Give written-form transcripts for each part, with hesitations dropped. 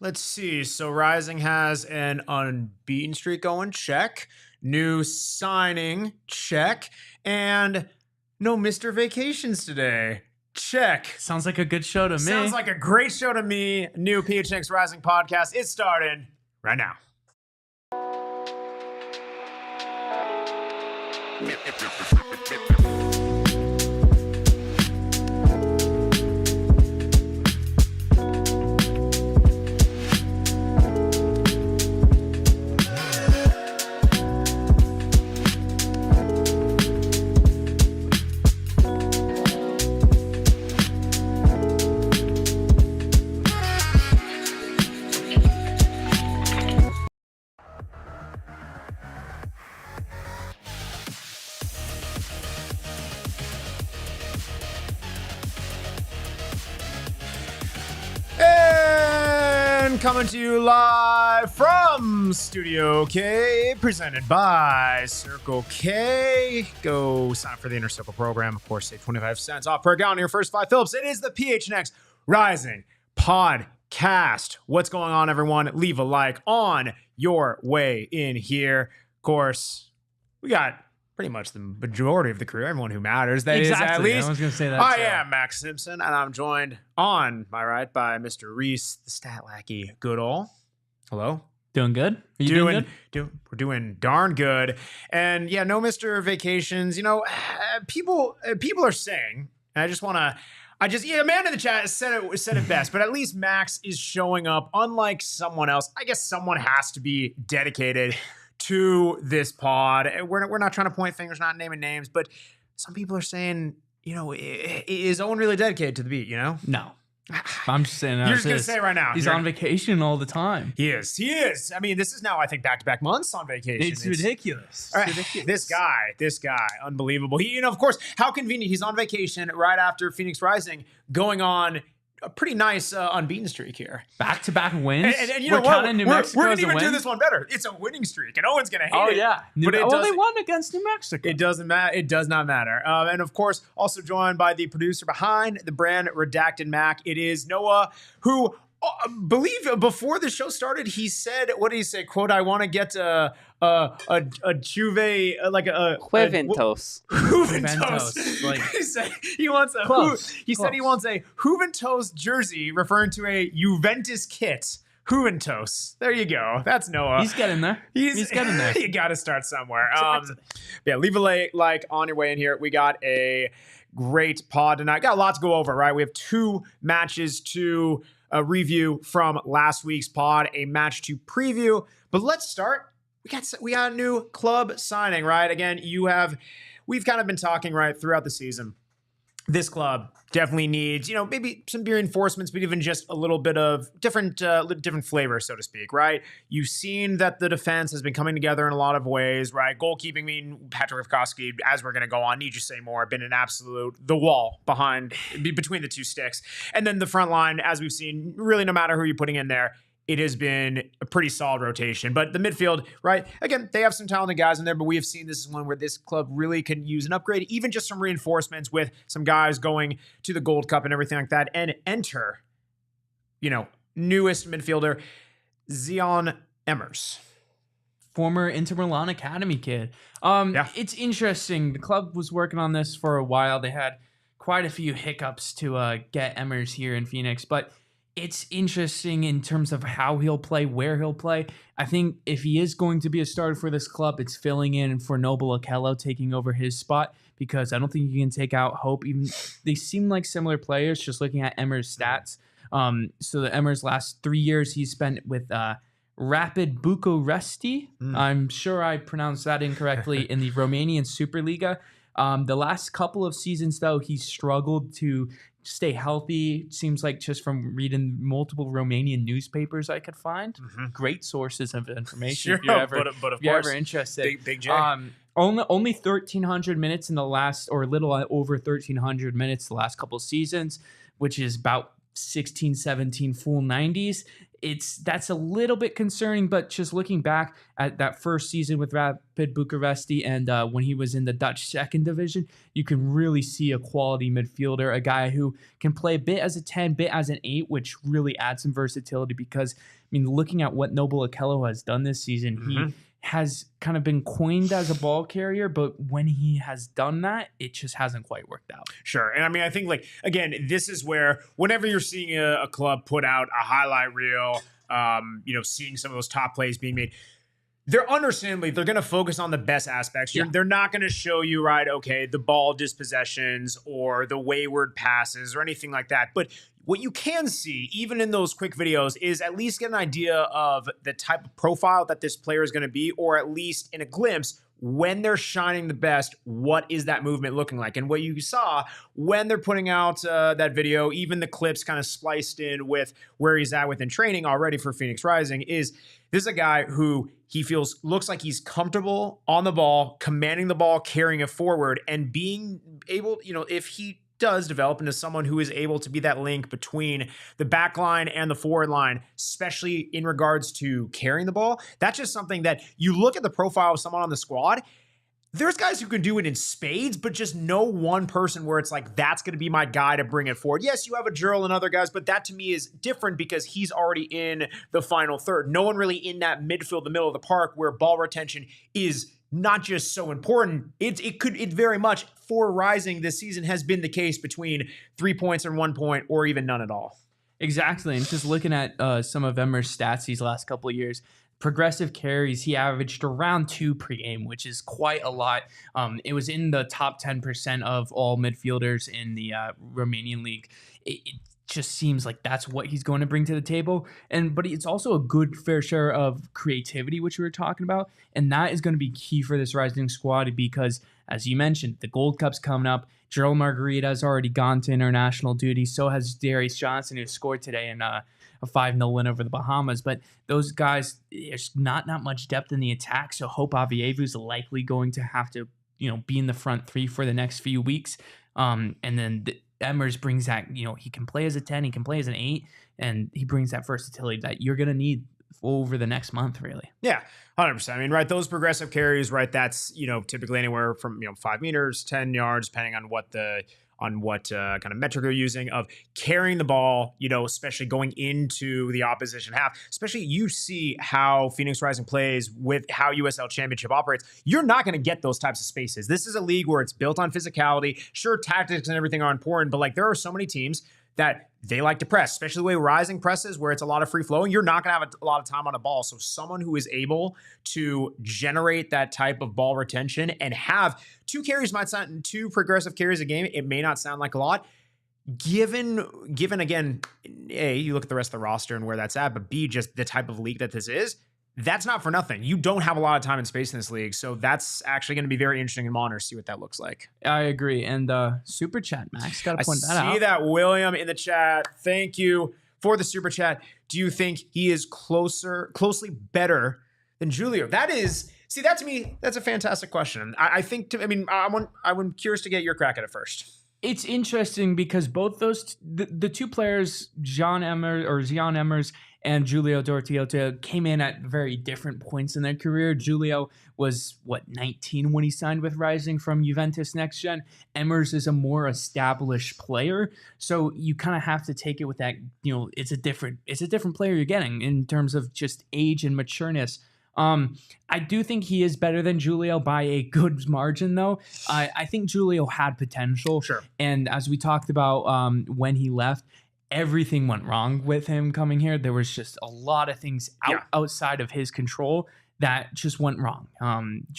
Let's see. So Rising has an unbeaten streak going, check. New signing, check. And no Mr. Vacations today, check. Sounds like a good show to me. Sounds like a great show to me. New PHNX Rising podcast is starting right now. Coming to you live from Studio K, presented by Circle K. Go sign up for the Inner Circle program. Of course, save 25 cents off per gallon on your first 5 Phillips. It is the PHNX Rising podcast. What's going on, everyone? Leave a like on your way in here. Of course, we got pretty much the majority of the crew, everyone who matters. That is at least. I was going to say that. I am Max Simpson, and I'm joined on my right by Mr. Rees, the stat lackey, Goodall. Hello. Doing good? Are you doing good? We're doing darn good. And yeah, no Mr. Vacations. You know, people are saying, and Amanda in the chat said it best, but at least Max is showing up. Unlike someone else, I guess someone has to be dedicated to this pod. We're not trying to point fingers, not naming names, but some people are saying, you know, is Owen really dedicated to the beat, you know? No. I'm just saying. You're just going to say it right now. He's on vacation all the time. He is. I mean, this is now, I think, back-to-back months on vacation. It's ridiculous. All right. This guy, unbelievable. Of course, how convenient. He's on vacation right after Phoenix Rising, going on a pretty nice unbeaten streak here. Back-to-back wins. And you know what? We're going to even do this one better. It's a winning streak, and Owen's going to hate it. Oh, yeah. But they won against New Mexico. It doesn't matter. It does not matter. And, of course, also joined by the producer behind the brand Redacted Mac. It is Noah, who believe before the show started, he said, what did he say? Quote, I want to get a Juve, like a Juventus. Juventus. Like, he said he wants a Juventus jersey, referring to a Juventus kit. Juventus. There you go. That's Noah. He's getting there. He's getting there. You got to start somewhere. Yeah, leave a like on your way in here. We got a great pod tonight. Got a lot to go over, right? We have 2 matches to review from last week's pod, a match to preview. But let's start. We got a new club signing, right? Again, we've kind of been talking right throughout the season. This club definitely needs, maybe some reinforcements, but even just a little bit of different flavor, so to speak, right? You've seen that the defense has been coming together in a lot of ways, right? Goalkeeping, Patrick Rivkowski, as we're going to go on, need you say more, been an absolute, the wall between the 2 sticks. And then the front line, as we've seen, really no matter who you're putting in there, it has been a pretty solid rotation. But the midfield, right? Again, they have some talented guys in there, but we have seen this is one where this club really can use an upgrade, even just some reinforcements with some guys going to the Gold Cup and everything like that. And enter, newest midfielder, Xian Emmers. Former Inter Milan Academy kid. It's interesting. The club was working on this for a while. They had quite a few hiccups to get Emmers here in Phoenix, but it's interesting in terms of how he'll play, where he'll play. I think if he is going to be a starter for this club, it's filling in for Noble Okello, taking over his spot, because I don't think you can take out Hope. Even they seem like similar players, just looking at Emmers' stats. So the Emmers' last 3 years he's spent with Rapid Bucuresti. I'm sure I pronounced that incorrectly, in the Romanian Superliga. The last couple of seasons, though, he's struggled to stay healthy. Seems like, just from reading multiple Romanian newspapers I could find. Great sources of information. Sure, if you're ever, but of if you're course, ever interested. Big J. Only 1,300 minutes in the last, or a little over 1,300 minutes the last couple of seasons, which is about 16, 17 full 90s. That's a little bit concerning, but just looking back at that first season with Rapid Bucharest and when he was in the Dutch second division, you can really see a quality midfielder, a guy who can play a bit as a 10, bit as an 8, which really adds some versatility because, I mean, looking at what Noble Okello has done this season, he has kind of been coined as a ball carrier, but when he has done that, it just hasn't quite worked out. Sure. And I mean, I think, like, again, this is where whenever you're seeing a club put out a highlight reel, seeing some of those top plays being made, they're understandably, they're going to focus on the best aspects. They're not going to show you, right, okay, the ball dispossessions or the wayward passes or anything like that. But what you can see, even in those quick videos, is at least get an idea of the type of profile that this player is going to be, or at least in a glimpse, when they're shining the best, what is that movement looking like? And what you saw when they're putting out that video, even the clips kind of spliced in with where he's at within training already for Phoenix Rising, is this is a guy who he looks like he's comfortable on the ball, commanding the ball, carrying it forward, and being able, if he does develop into someone who is able to be that link between the back line and the forward line, especially in regards to carrying the ball. That's just something that you look at the profile of someone on the squad. There's guys who can do it in spades, but just no one person where it's like, that's going to be my guy to bring it forward. Yes, you have a Jearl and other guys, but that to me is different because he's already in the final third. No one really in that midfield, the middle of the park, where ball retention is not just so important. It very much for Rising this season has been the case between 3 points and 1 point or even none at all. Exactly. And just looking at some of Emmers' stats these last couple of years, progressive carries, he averaged around 2 per game, which is quite a lot. It was in the top 10% of all midfielders in the Romanian league. It just seems like that's what he's going to bring to the table. But it's also a good fair share of creativity, which we were talking about. And that is going to be key for this Rising squad because, as you mentioned, the Gold Cup's coming up. Jearl Margaritha has already gone to international duty. So has Darius Johnson, who scored today in a 5-0 win over the Bahamas. But those guys, there's not much depth in the attack. So Hope Avievu is likely going to have to, be in the front three for the next few weeks. And then Emmers brings that, he can play as a 10, he can play as an 8, and he brings that versatility that you're going to need over the next month, really. Yeah, 100%. I mean, right, those progressive carries, right, that's, typically anywhere from, 5 meters, 10 yards, depending on what kind of metric you're using of carrying the ball, especially going into the opposition half. Especially you see how Phoenix Rising plays with how USL Championship operates. You're not going to get those types of spaces. This is a league where it's built on physicality. Sure, tactics and everything are important, but there are so many teams that they like to press, especially the way Rising presses, where it's a lot of free flowing. You're not going to have a lot of time on a ball. So someone who is able to generate that type of ball retention and have 2 carries might sound 2 progressive carries a game. It may not sound like a lot. Given again, A, you look at the rest of the roster and where that's at, but B, just the type of league that this is, that's not for nothing. You don't have a lot of time and space in this league. So that's actually going to be very interesting and monitor to see what that looks like. I agree. And super chat, Max, got to point that out. I see that, William, in the chat. Thank you for the super chat. Do you think he is closely better than Julio? That to me, that's a fantastic question. I'm curious to get your crack at it first. It's interesting because both those, the 2 players, Xian Emmers and Julio Dortiota, came in at very different points in their career. Julio was, 19 when he signed with Rising from Juventus Next Gen. Emmers is a more established player. So you kind of have to take it with that, it's a different player you're getting in terms of just age and matureness. I do think he is better than Julio by a good margin, though. I think Julio had potential. Sure. And as we talked about when he left, everything went wrong with him coming here. There was just a lot of things outside of his control that just went wrong.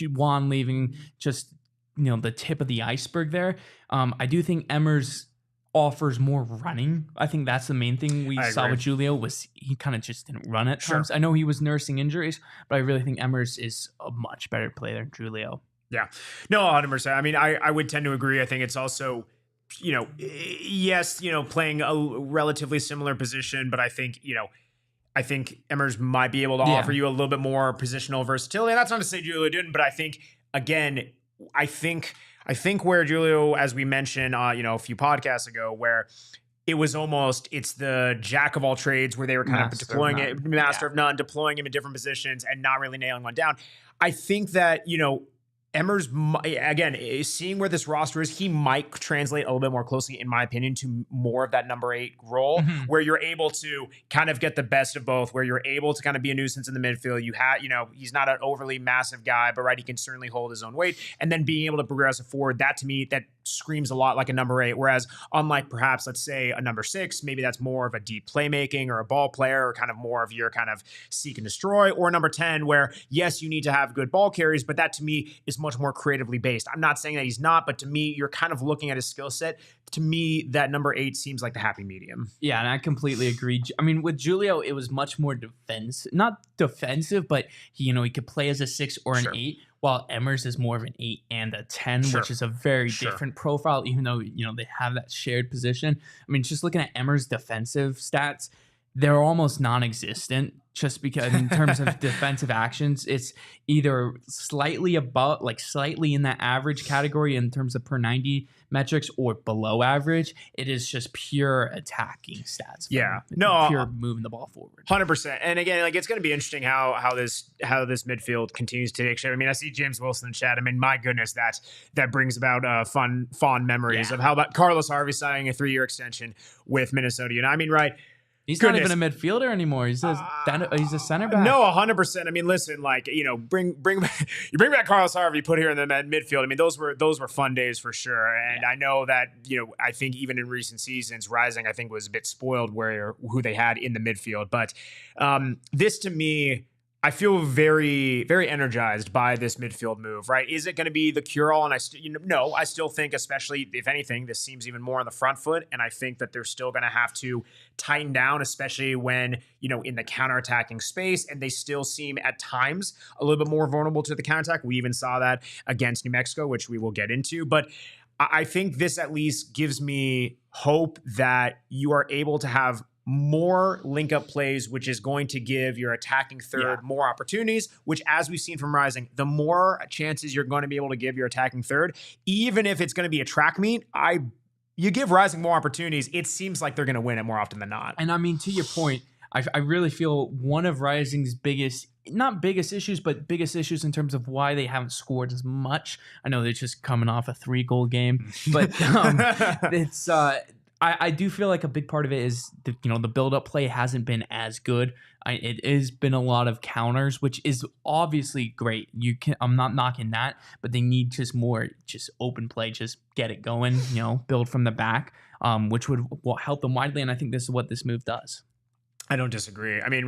Juan leaving, just the tip of the iceberg there. I do think Emmers offers more running. I think that's the main thing we saw with Julio was he kind of just didn't run at times. I know he was nursing injuries, but I really think Emmers is a much better player than Julio. Yeah. No, 100%. I mean, I would tend to agree. I think it's also, yes, playing a relatively similar position, but I think Emmers might be able to offer you a little bit more positional versatility. And that's not to say Julio didn't, but I think, again, I think where Julio, as we mentioned, a few podcasts ago, where it was almost, it's the jack of all trades where they were kind of deploying it, master of none, deploying him in different positions and not really nailing one down. I think that, Emmers, again, seeing where this roster is, he might translate a little bit more closely, in my opinion, to more of that number 8 role, where you're able to kind of get the best of both, where you're able to kind of be a nuisance in the midfield. He's not an overly massive guy, but he can certainly hold his own weight. And then being able to progress forward, that to me, that screams a lot like a number 8. Whereas unlike perhaps, let's say, a number 6, maybe that's more of a deep playmaking or a ball player, or kind of more of your kind of seek and destroy, or number 10, where yes, you need to have good ball carries, but that to me is much more creatively based. I'm not saying that he's not, but to me, you're kind of looking at his skill set. To me, that number 8 seems like the happy medium. Yeah, and I completely agree. I mean, with Julio, it was much more not defensive, but he could play as a 6 or an 8, while Emmers is more of an 8 and a 10, which is a very different profile, even though, they have that shared position. I mean, just looking at Emmers' defensive stats, they're almost non-existent, just because in terms of defensive actions, it's either slightly above, slightly in that average category in terms of per 90 metrics, or below average. It is just pure attacking stats. Pure moving the ball forward. 100%. And again, it's going to be interesting how this midfield continues to take shape. I mean, I see James Wilson in chat. I mean, my goodness, that brings about fond memories of how about Carlos Harvey signing a 3-year extension with Minnesota. I mean, he's not even a midfielder anymore. He's a center back. No, 100%. I mean, listen, bring back Carlos Harvey, put here in the midfield. I mean, those were fun days for sure. And I know that, I think even in recent seasons, Rising, I think, was a bit spoiled who they had in the midfield. But this, to me, I feel very, very energized by this midfield move, right? Is it going to be the cure-all? And I still think, especially if anything, this seems even more on the front foot. And I think that they're still going to have to tighten down, especially when, in the counterattacking space. And they still seem at times a little bit more vulnerable to the counterattack. We even saw that against New Mexico, which we will get into. But I think this at least gives me hope that you are able to have more link-up plays, which is going to give your attacking third more opportunities, which, as we've seen from Rising, the more chances you're going to be able to give your attacking third, even if it's going to be a track meet, you give Rising more opportunities, it seems like they're going to win it more often than not. And I mean, to your point, I really feel one of Rising's not biggest issues, but biggest issues in terms of why they haven't scored as much. I know they're just coming off a 3-goal game, but it's... I do feel like a big part of it is the build-up play hasn't been as good. It has been a lot of counters, which is obviously great. I'm not knocking that, but they need just more open play, just get it going. Build from the back, which would help them widely. And I think this is what this move does. I don't disagree. I mean,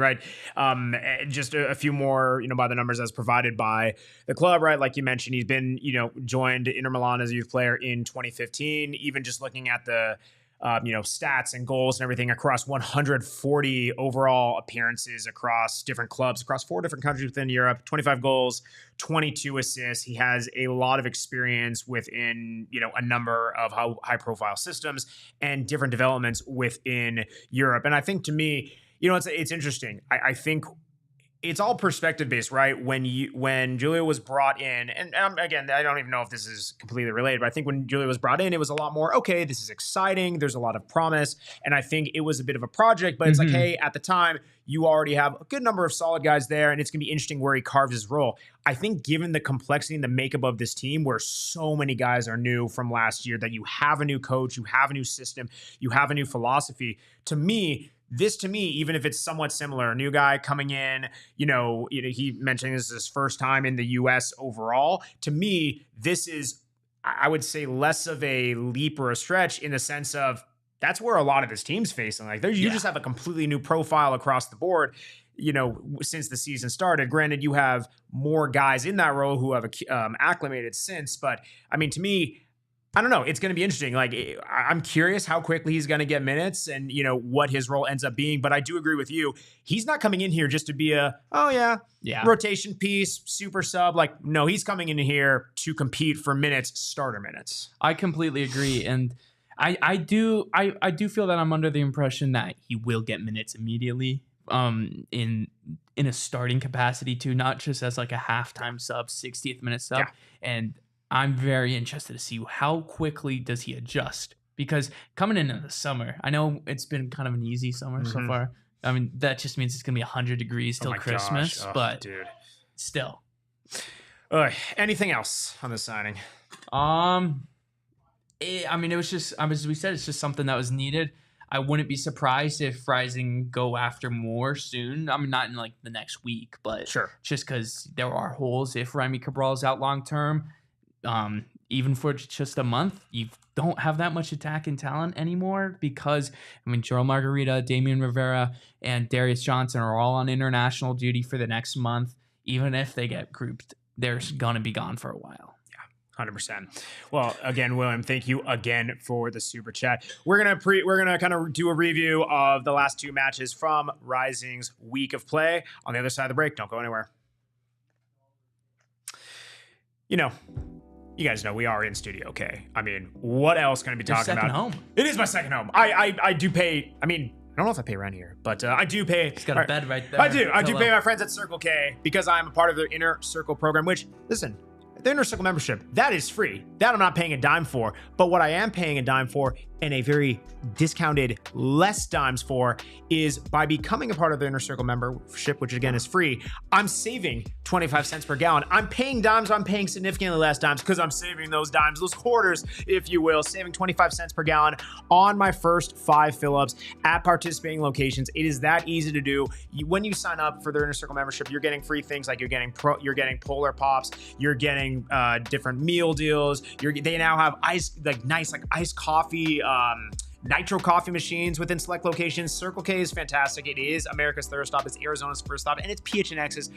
just a few more, by the numbers as provided by the club, right? Like you mentioned, he's been, joined Inter Milan as a youth player in 2015. Even just looking at the stats and goals and everything across 140 overall appearances across different clubs, across 4 different countries within Europe, 25 goals, 22 assists. He has a lot of experience within, a number of high-profile systems and different developments within Europe. And I think, to me, it's interesting. I think it's all perspective based, right? When Julio was brought in, and again, I don't even know if this is completely related, but I think when Julio was brought in, it was a lot more, okay, this is exciting. There's a lot of promise. And I think it was a bit of a project, but it's like, hey, at the time, you already have a good number of solid guys there, and it's going to be interesting where he carves his role. I think given the complexity and the makeup of this team, where so many guys are new from last year, that you have a new coach, you have a new system, you have a new philosophy, to me, even if it's somewhat similar, a new guy coming in, he mentioned this is his first time in the U.S. overall. To me, this is, I would say, less of a leap or a stretch in the sense of that's where a lot of his team's facing. You just have a completely new profile across the board, since the season started. Granted, you have more guys in that role who have acclimated since, but I mean, to me, I don't know. It's going to be interesting. I'm curious how quickly he's going to get minutes and, what his role ends up being. But I do agree with you. He's not coming in here just to be rotation piece, super sub. No, he's coming in here to compete for minutes, starter minutes. I completely agree. And I do feel that I'm under the impression that he will get minutes immediately in a starting capacity too, not just as a halftime sub, 60th minute sub. Yeah. And I'm very interested to see how quickly does he adjust, because coming into the summer, I know it's been kind of an easy summer so far. I mean, that just means it's going to be 100 degrees till Christmas, but dude, still. Anything else on this signing? I mean, it was just, as we said, it's just something that was needed. I wouldn't be surprised if Rising go after more soon. I mean, not in like the next week, but just because there are holes. If Remi Cabral's out long term, even for just a month, you don't have that much attacking talent anymore because, I mean, Jearl Margaritha, Damian Rivera, and Darius Johnson are all on international duty for the next month. Even if they get grouped, they're going to be gone for a while. 100%. Well, again, William, thank you again for the super chat. We're gonna kind of do a review of the last 2 matches from Rising's week of play on the other side of the break. Don't go anywhere. You know, you guys know we are in studio, okay? I mean, what else can I be talking about? Second home. It is my second home. I do pay. I mean, I don't know if I pay rent here, but I do pay. He's got a bed right there. I do pay my friends at Circle K because I'm a part of their Inner Circle program, which, listen, the Inner Circle membership, that is free. That I'm not paying a dime for. But what I am paying a dime for, and a very discounted less dimes for, is by becoming a part of the Inner Circle membership, which again is free, I'm saving 25 cents per gallon. I'm paying dimes, I'm paying significantly less dimes because I'm saving those dimes, those quarters, if you will, saving 25 cents per gallon on my first 5 fill-ups at participating locations. It is that easy to do. When you sign up for the Inner Circle membership, you're getting free things like you're getting Polar Pops, you're getting different meal deals. They now have nice iced coffee, nitro coffee machines within select locations. Circle K is fantastic. It is America's thirst stop. It's Arizona's first stop, and it's PHNX's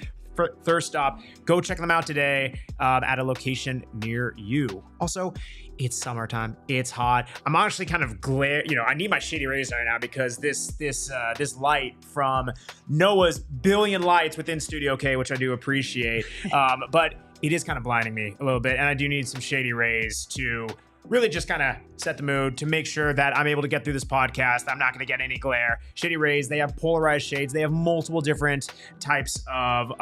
thirst stop. Go check them out today at a location near you. Also, it's summertime. It's hot. I'm honestly kind of I need my shady rays right now because this light from Noah's billion lights within Studio K, which I do appreciate, but it is kind of blinding me a little bit, and I do need some shady rays to really just kind of set the mood to make sure that I'm able to get through this podcast. I'm not going to get any glare. Shady Rays, they have polarized shades. They have multiple different types of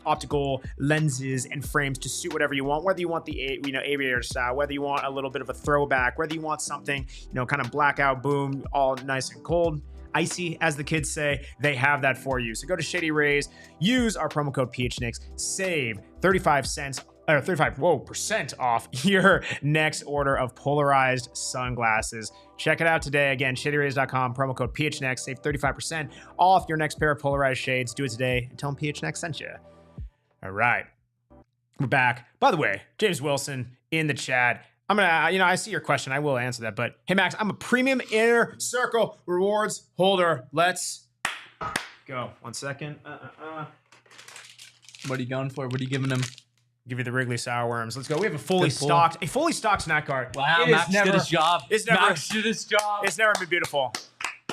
optical lenses and frames to suit whatever you want, whether you want the aviator style, whether you want a little bit of a throwback, whether you want something, kind of blackout, boom, all nice and cold. Icy, as the kids say, they have that for you. So go to Shady Rays, use our promo code PHNix, save 35% off your next order of polarized sunglasses. Check it out today. Again, shadyrays.com, promo code PHNX, save 35% off your next pair of polarized shades. Do it today and tell them PHNX sent you. All right, we're back. By the way, James Wilson in the chat. I'm gonna, I see your question. I will answer that. But hey, Max, I'm a premium Inner Circle rewards holder. Let's go. 1 second. What are you going for? What are you giving him? Give you the Wrigley Sour Worms. Let's go. We have a fully stocked snack cart. Wow, Max did his job. Max did his job. It's never been beautiful.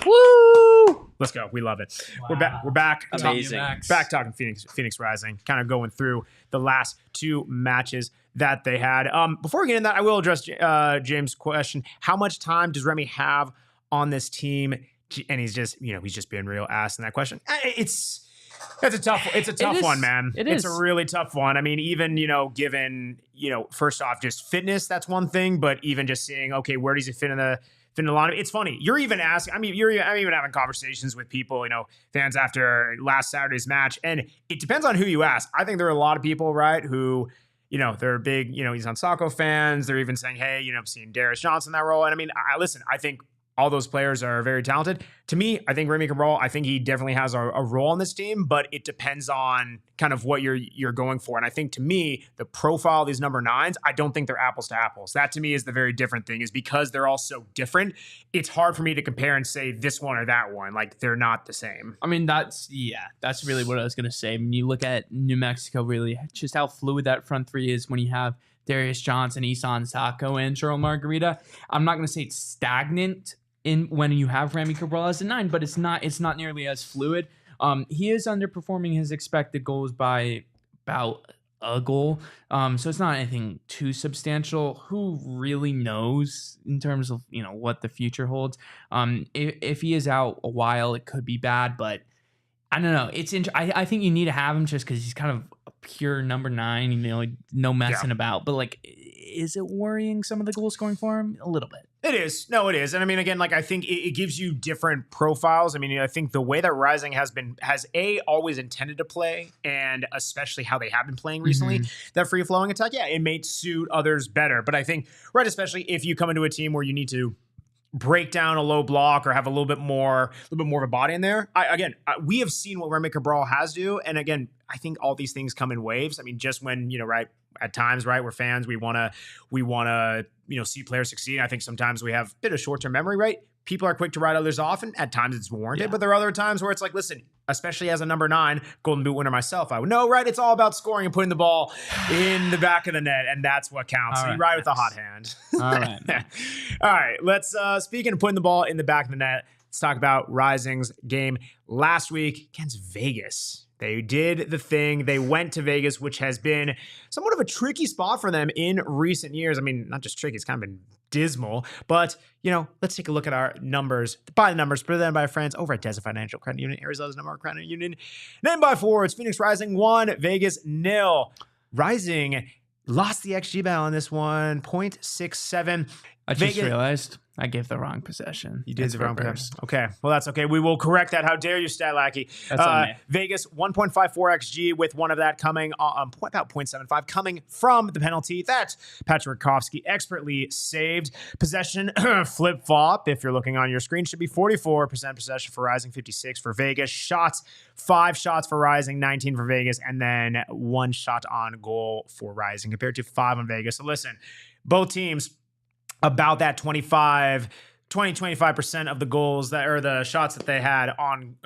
Woo! Let's go. We love it. Wow. We're back. Amazing. Back talking Phoenix Rising. Kind of going through the last 2 matches that they had. Before we get into that, I will address James' question. How much time does Remi have on this team? And he's just being real ass in that question. It's a tough one, man. It's a really tough one. I mean, even, given, first off, just fitness, that's one thing, but even just seeing, okay, where does he fit in the lineup? It's funny. You're even asking, I'm even having conversations with people, fans after last Saturday's match, and it depends on who you ask. I think there are a lot of people, right, who, they're big, he's on Sacco fans. They're even saying, hey, I've seen Darius Johnson in that role. And I mean, I think all those players are very talented. To me, I think Remi Cabral, I think he definitely has a role on this team, but it depends on kind of what you're going for. And I think, to me, the profile of these number 9s, I don't think they're apples to apples. That, to me, is the very different thing, is because they're all so different. It's hard for me to compare and say this one or that one. Like, they're not the same. I mean, that's really what I was going to say. When you look at New Mexico, really, just how fluid that front 3 is when you have Darius Johnson, Isan Sacco, and Jearl Margaritha. I'm not going to say it's stagnant when you have Remi Cabral as a 9, but it's not nearly as fluid. He is underperforming his expected goals by about a goal. So it's not anything too substantial. Who really knows in terms of, what the future holds? If he is out a while, it could be bad, but I don't know. I think you need to have him just because he's kind of a pure number 9, no messing about. But like, is it worrying some of the goals scoring for him? A little bit. It is. No, it is. And I mean, again, like I think it gives you different profiles. I mean, I think the way that Rising has always intended to play, and especially how they have been playing recently, that free flowing attack, yeah, it may suit others better. But I think, right, especially if you come into a team where you need to break down a low block or have a little bit more of a body in there. We have seen what Remi Cabral has do. And again, I think all these things come in waves. I mean, just when, right, at times, right, we're fans, we want to, see players succeed. I think sometimes we have a bit of short-term memory, right? People are quick to write others off, and at times it's warranted, but there are other times where it's like, listen, especially as a number 9 Golden Boot winner myself, I would know, right? It's all about scoring and putting the ball in the back of the net, and that's what counts. So you ride with the hot hand. All right. All right. Let's, speaking of putting the ball in the back of the net, let's talk about Rising's game last week against Vegas. They did the thing. They went to Vegas, which has been somewhat of a tricky spot for them in recent years. I mean, not just tricky, it's kind of been dismal. But, let's take a look at our numbers. By the numbers, presented by our friends over at Desert Financial Credit Union, Arizona's number one credit union. Named by forwards, Phoenix Rising 1, Vegas 0. Rising lost the XG battle on this one, 0.67. I just realized I gave the wrong possession. You did the wrong possession. Okay. Well, that's okay. We will correct that. How dare you, stat lackey. That's on me. Vegas, 1.54 XG, with one of that coming, about 0.75, coming from the penalty that Patrick Kofsky expertly saved. Possession, flip-flop, if you're looking on your screen, should be 44% possession for Rising, 56 for Vegas. Shots, 5 shots for Rising, 19 for Vegas, and then 1 shot on goal for Rising compared to 5 on Vegas. So listen, both teams, about that 25% of the goals the shots that they had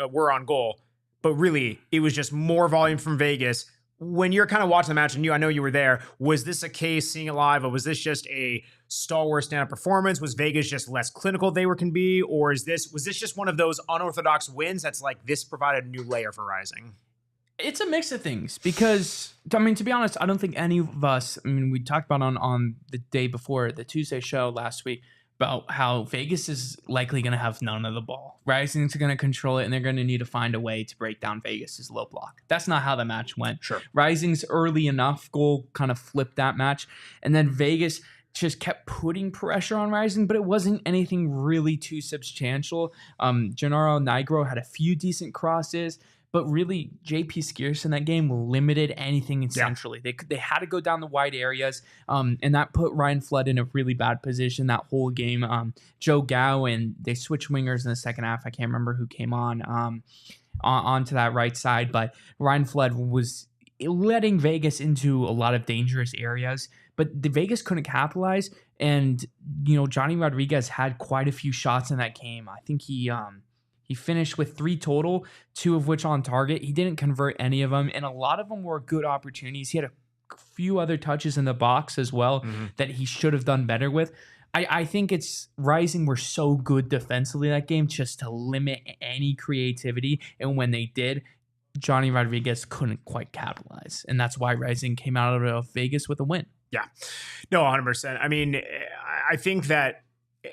were on goal. But really, it was just more volume from Vegas. When you're kind of watching the match, and I know you were there, was this a case, seeing it live, or was this just a stalwart stand-up performance? Was Vegas just less clinical they can be? Or was this just one of those unorthodox wins that's like, this provided a new layer for Rising? It's a mix of things because, I mean, to be honest, I don't think any of us, we talked about on the day before, the Tuesday show last week, about how Vegas is likely going to have none of the ball. Rising's going to control it, and they're going to need to find a way to break down Vegas's low block. That's not how the match went. Sure. Rising's early enough goal kind of flipped that match, and then Vegas just kept putting pressure on Rising, but it wasn't anything really too substantial. Gennaro Nigro had a few decent crosses, but really, JP Skierson in that game limited anything centrally. They had to go down the wide areas, and that put Ryan Flood in a really bad position that whole game. Joe Gow, and they switched wingers in the second half. I can't remember who came onto that right side, but Ryan Flood was letting Vegas into a lot of dangerous areas, but the Vegas couldn't capitalize. And, Johnny Rodriguez had quite a few shots in that game. I think he finished with 3 total, 2 of which on target. He didn't convert any of them, and a lot of them were good opportunities. He had a few other touches in the box as well that he should have done better with. I think it's Rising were so good defensively that game just to limit any creativity, and when they did, Johnny Rodriguez couldn't quite capitalize, and that's why Rising came out of Vegas with a win. Yeah. No, 100%. I mean, I think that,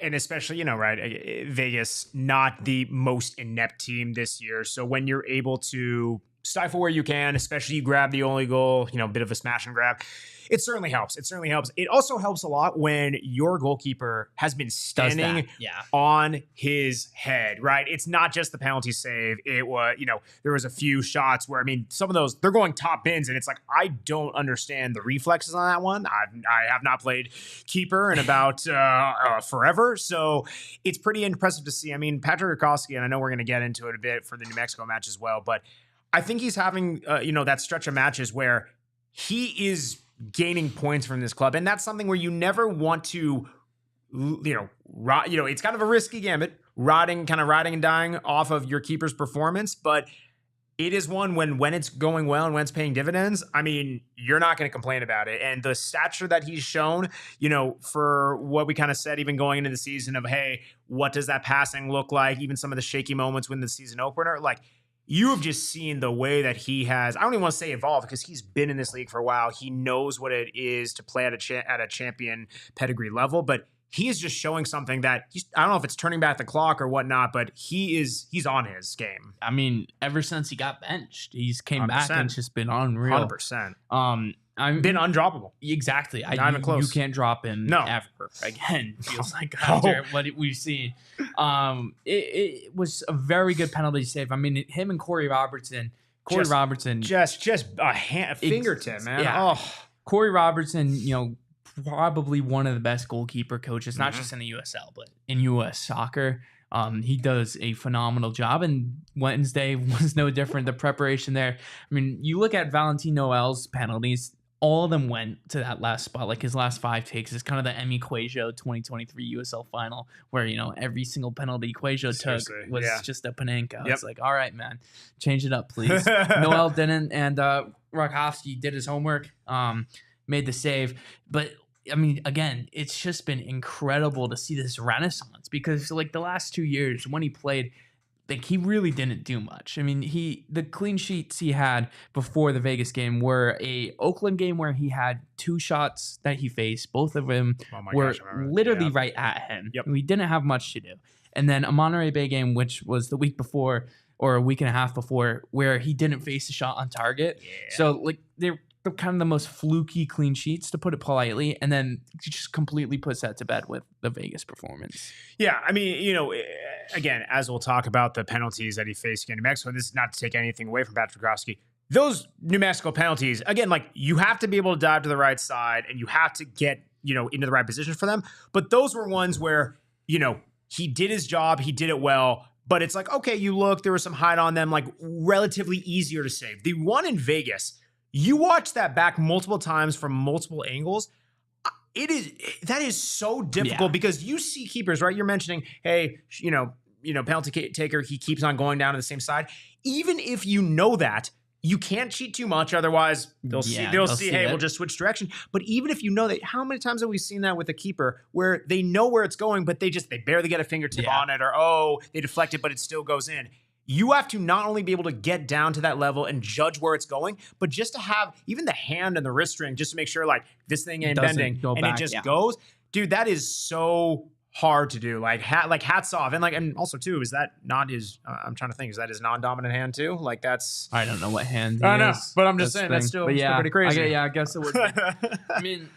and especially, right, Vegas, not the most inept team this year. So when you're able to stifle where you can, especially you grab the only goal, a bit of a smash and grab, it certainly helps. It also helps a lot when your goalkeeper has been standing on his head, right? It's not just the penalty save. It was, there was a few shots where, some of those, they're going top bins, and it's like, I don't understand the reflexes on that one. I have not played keeper in about forever. So it's pretty impressive to see. Patrick Kofsky, and I know we're going to get into it a bit for the New Mexico match as well, but I think he's having, that stretch of matches where he is gaining points from this club. And that's something where you never want to, it's kind of a risky gambit, riding and dying off of your keeper's performance. But it is one when it's going well and when it's paying dividends, you're not going to complain about it. And the stature that he's shown, for what we kind of said, even going into the season of, hey, what does that passing look like? Even some of the shaky moments when the season opener, you have just seen the way that he has, I don't even want to say evolved, because he's been in this league for a while. He knows what it is to play at a champion pedigree level, but he is just showing something that I don't know if it's turning back the clock or whatnot, but he's on his game. I mean, ever since he got benched, he's came 100%. back and it's just been unreal. 100%. I've been undroppable. Exactly. Not even close. You can't drop him ever again. Feels like after what we've seen. It was a very good penalty save. I mean, him and Corey Robertson, just a fingertip, man. Yeah. Corey Robertson, probably one of the best goalkeeper coaches, not just in the USL, but in US soccer. He does a phenomenal job, and Wednesday was no different. The preparation there. I mean, you look at Valentin Noel's penalties, all of them went to that last spot. Like his last 5 takes is kind of the Emi Cuejo 2023 USL final, where every single penalty Cuejo took was just a Panenka. It's like, all right, man, change it up, please. Noel didn't, and Rakowski did his homework, made the save, but. I mean, again, it's just been incredible to see this renaissance because, like, the last 2 years when he played, like, he really didn't do much. I mean, the clean sheets he had before the Vegas game were a Oakland game where he had 2 shots that he faced. Both of them were literally right at him. Yep. We didn't have much to do. And then a Monterey Bay game, which was the week before or a week and a half before, where he didn't face a shot on target. Yeah. So, like, they're kind of the most fluky clean sheets, to put it politely, and then just completely puts that to bed with the Vegas performance. Yeah, I mean, again, as we'll talk about the penalties that he faced against New Mexico, this is not to take anything away from Patrick Rakowski. Those New Mexico penalties, again, like, you have to be able to dive to the right side and you have to get, into the right position for them. But those were ones where, he did his job, he did it well, but it's like, okay, you look, there was some height on them, like, relatively easier to save. The one in Vegas, you watch that back multiple times from multiple angles. That is so difficult because you see keepers, right? You're mentioning, hey, penalty taker, he keeps on going down to the same side. Even if you know that, you can't cheat too much, otherwise they'll see, hey, we'll just switch direction. But even if you know that, how many times have we seen that with a keeper where they know where it's going, but they barely get a fingertip on it, or they deflect it, but it still goes in. You have to not only be able to get down to that level and judge where it's going, but just to have even the hand and the wrist string just to make sure, like, this thing ain't bending and it just goes. Dude, that is so hard to do. Like, hats off. And also too, is that not his, I'm trying to think, is that his non-dominant hand too? Like, that's, I don't know what hand he I know, is. But I'm just saying that's still pretty crazy. I guess it would be. I mean,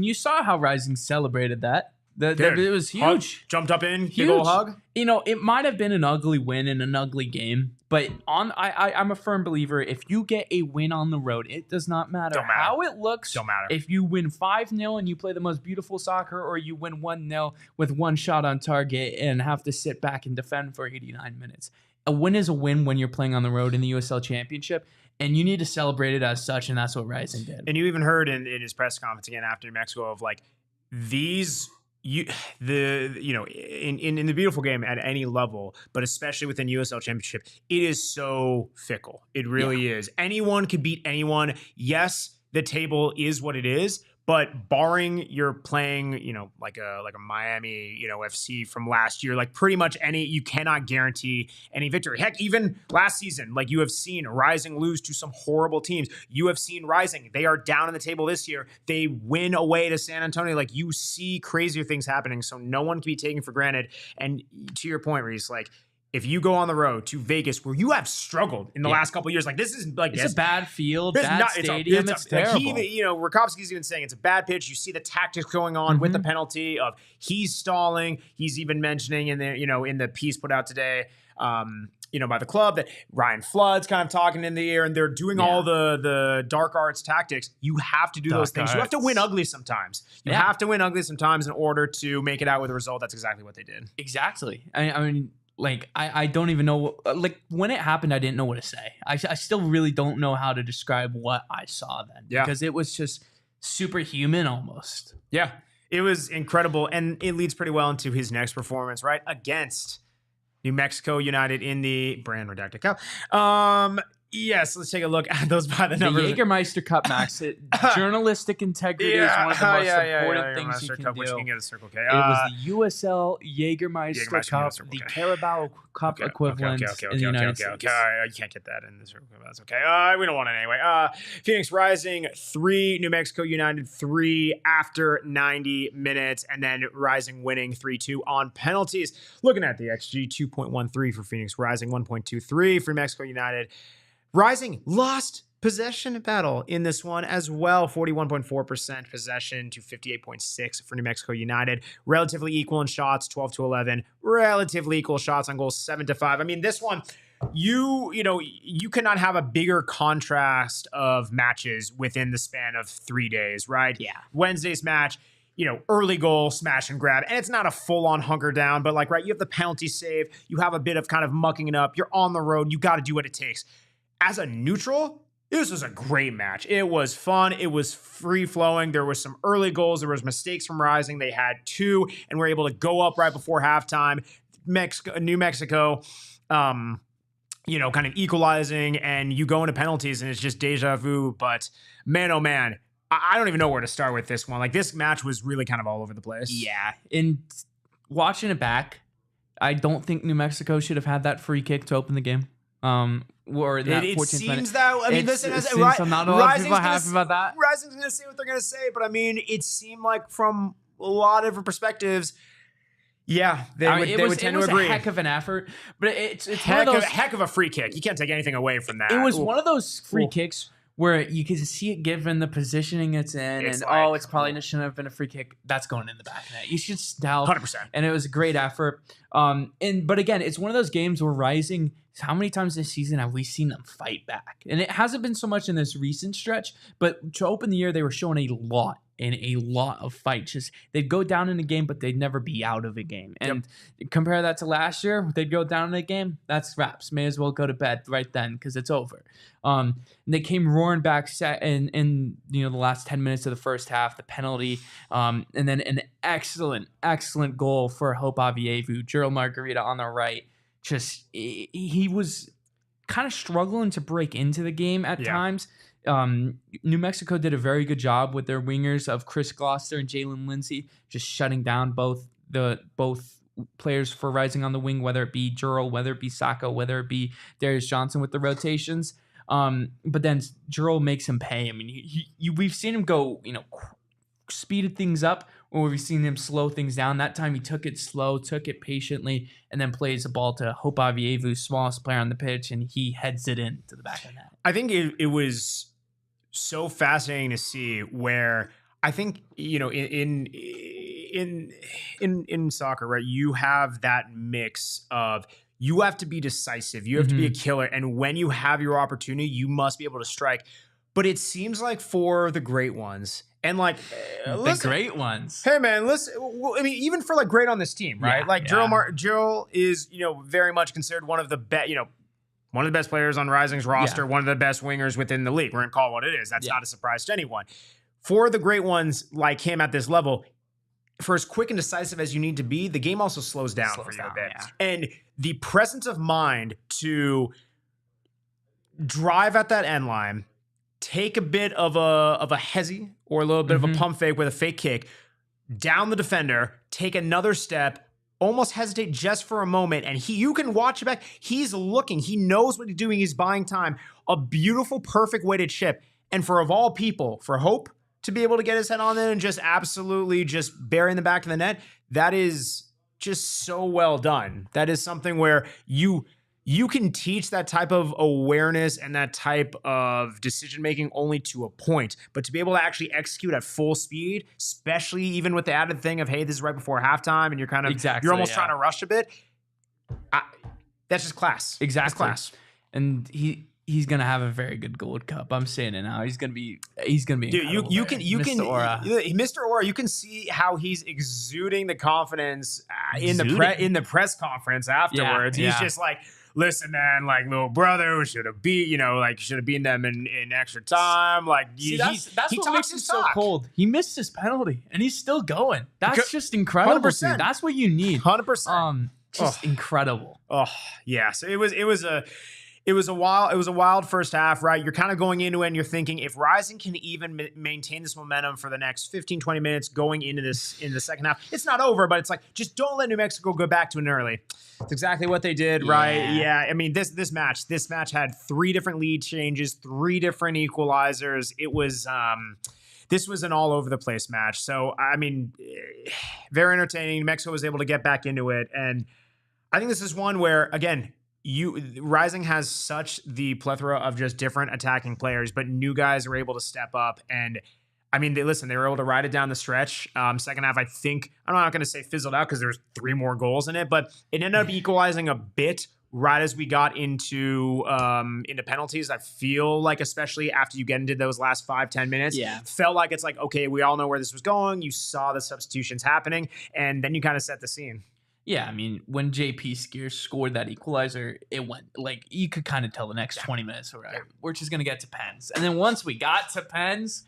you saw how Rising celebrated that. It was huge. Jumped up in, big ol' hug. It might have been an ugly win in an ugly game, but I'm a firm believer, if you get a win on the road, it does not matter how it looks. Don't matter. If you win 5-0 and you play the most beautiful soccer, or you win 1-0 with 1 shot on target and have to sit back and defend for 89 minutes. A win is a win when you're playing on the road in the USL Championship, and you need to celebrate it as such, and that's what Rising did. And you even heard in his press conference again after New Mexico of, like, these... in the beautiful game at any level, but especially within USL Championship, it is so fickle. It really is. Anyone could beat anyone. Yes, the table is what it is, but barring you're playing, like a Miami, FC from last year, like, pretty much you cannot guarantee any victory. Heck, even last season, like, you have seen Rising lose to some horrible teams. You have seen Rising. They are down on the table this year. They win away to San Antonio. Like, you see crazier things happening, so no one can be taken for granted. And to your point, Rees, like, if you go on the road to Vegas, where you have struggled in the last couple of years, like, this is like, it's a bad field, bad stadium. It's terrible. Like, Rakowski's even saying it's a bad pitch. You see the tactics going on with the penalty of he's stalling. He's even mentioning in the piece put out today, by the club, that Ryan Flood's kind of talking in the air, and they're doing all the dark arts tactics. You have to do those things. You have to win ugly sometimes. You have to win ugly sometimes in order to make it out with a result. That's exactly what they did. Exactly. I mean. Like, I don't even know, like, when it happened, I didn't know what to say. I still really don't know how to describe what I saw then. Because it was just superhuman almost. Yeah, it was incredible. And it leads pretty well into his next performance, right? Against New Mexico United in the Brand Redacted Cup. Yes, let's take a look at those by the numbers. The Jagermeister Cup, Max. Journalistic integrity is one of the most important things you can Cup, do. which you can get a Circle K. It was the USL Jagermeister Cup, the Carabao Cup equivalent in the United States. You can't get that in the Circle K. That's okay. We don't want it anyway. Phoenix Rising 3, New Mexico United 3 after 90 minutes, and then Rising winning 3-2 on penalties. Looking at the XG, 2.13 for Phoenix Rising, 1.23 for New Mexico United. Rising lost possession battle in this one as well. 41.4% possession to 58.6 for New Mexico United. Relatively equal in shots, 12-11. Relatively equal shots on goals, 7-5. I mean, this one, you cannot have a bigger contrast of matches within the span of 3 days, right? Yeah. Wednesday's match, early goal, smash and grab. And it's not a full-on hunker down, but you have the penalty save. You have a bit of kind of mucking it up. You're on the road. You got to do what it takes. As a neutral, this was a great match. It was fun. It was free-flowing. There was some early goals. There was mistakes from Rising. They had 2 and were able to go up right before halftime. New Mexico, kind of equalizing, and you go into penalties, and it's just deja vu. But man, oh man, I don't even know where to start with this one. This match was really kind of all over the place. Yeah. And watching it back, I don't think New Mexico should have had that free kick to open the game. Or that it 14th seems minute. that listen, not a lot of people are happy about that. Rising's going to say what they're going to say, but I mean, it seemed like from a lot of different perspectives, yeah, they would tend to agree. It was a heck of an effort, but it's heck of a free kick. You can't take anything away from that. It was one of those free kicks where you can see it given the positioning it's in, it's probably shouldn't have been a free kick. That's going in the back of net. You should tell 100%. And it was a great effort. But again, it's one of those games where Rising. How many times this season have we seen them fight back? And it hasn't been so much in this recent stretch, but to open the year, they were showing a lot of fight. Just they'd go down in a game, but they'd never be out of a game. And compare that to last year, they'd go down in a game. That's wraps. May as well go to bed right then because it's over. And they came roaring back in the last 10 minutes of the first half, the penalty, and then an excellent goal for Hope Avievu, Jearl Margaritha on the right. Just he was kind of struggling to break into the game at times. New Mexico did a very good job with their wingers of Chris Gloucester and Jalen Lindsay, just shutting down both players for Rising on the wing, whether it be Jearl, whether it be Sacco, whether it be Darius Johnson with the rotations. But then Jearl makes him pay. I mean, we've seen him go, speeded things up, or we've seen him slow things down. That time he took it slow, took it patiently, and then plays the ball to Hope Avievu, smallest player on the pitch, and he heads it in to the back of the net. I think it was so fascinating to see where I think, in soccer, right, you have that mix of you have to be decisive, you have to be a killer, and when you have your opportunity, you must be able to strike. But it seems like for the great ones, and the great ones. Hey man, listen. I mean, even for great on this team, right? Jearl is very much considered one of the best. One of the best players on Rising's roster, one of the best wingers within the league. We're gonna call it what it is. That's not a surprise to anyone. For the great ones like him at this level, for as quick and decisive as you need to be, the game also slows down for you a bit. Yeah. And the presence of mind to drive at that end line, take a bit of a hezzy or a little bit of a pump fake with a fake kick, down the defender, take another step, almost hesitate just for a moment, and you can watch it back. He's looking. He knows what he's doing. He's buying time. A beautiful, perfect way to chip. And for of all people, for Hope to be able to get his head on there and just absolutely just bury in the back of the net, that is just so well done. That is something where you can teach that type of awareness and that type of decision-making only to a point. But to be able to actually execute at full speed, especially even with the added thing of, hey, this is right before halftime and you're kind of, you're almost trying to rush a bit. That's just class. Exactly. That's class. And he's going to have a very good Gold Cup. I'm saying it now. He's going to be Dude, you can Mr. Aura, you can see how he's exuding the confidence in the press conference afterwards. He's just like, listen, man, little brother should have beaten them in extra time. That's what makes him so cold. He missed his penalty and he's still going. That's just incredible. 100%. That's what you need. 100%. Incredible. Oh yeah. So it was It was a wild first half, right? You're kind of going into it and you're thinking if Rising can even maintain this momentum for the next 15, 20 minutes going into this in the second half, it's not over, but it's like, just don't let New Mexico go back to an early. It's exactly what they did, right? Yeah. I mean, this match had 3 different lead changes, 3 different equalizers. It was this was an all over the place match. So, I mean, very entertaining. Mexico was able to get back into it. And I think this is one where, again, Rising has such the plethora of just different attacking players, but new guys are able to step up. And I mean, they were able to ride it down the stretch. Second half, I think, I'm not going to say fizzled out because there's 3 more goals in it, but it ended up equalizing a bit right as we got into penalties. I feel like, especially after you get into those last 5-10 minutes, felt like it's like, okay, we all know where this was going. You saw the substitutions happening, and then you kind of set the scene. Yeah, I mean, when JP Skier scored that equalizer, it went, like, you could kind of tell the next 20 minutes, right? We're just going to get to pens. And then once we got to pens,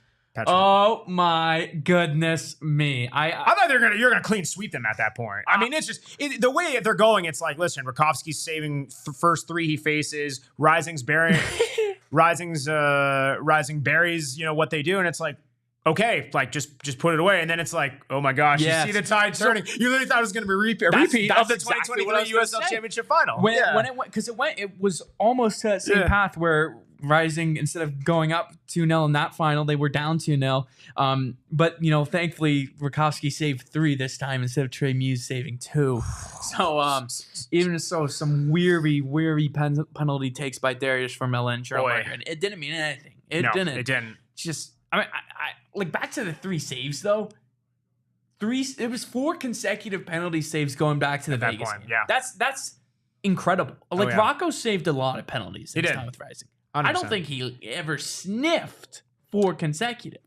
oh my goodness me. I thought you're gonna clean sweep them at that point. I mean, it's just the way they're going, it's like, listen, Rakowski's saving the first 3 he faces, Rising buries, what they do, and it's like, okay, like just put it away, and then it's like, oh my gosh, you see the tide turning. You literally thought it was going to be a repeat of the 2023 USL Championship final. When it went, because it was almost to that same path where Rising, instead of going up 2-0 in that final, they were down 2-0. But thankfully Rakowski saved 3 this time instead of Trey Muse saving 2. So even so, some weary penalty takes by Darius Formella and Jearl Margaritha. It didn't mean anything. It didn't. Just. I mean, I like back to the 3 saves though. It was 4 consecutive penalty saves going back to the Vegas game. Yeah, that's incredible. Like Rocco saved a lot of penalties this time with Rising. 100%. I don't think he ever sniffed 4 consecutive.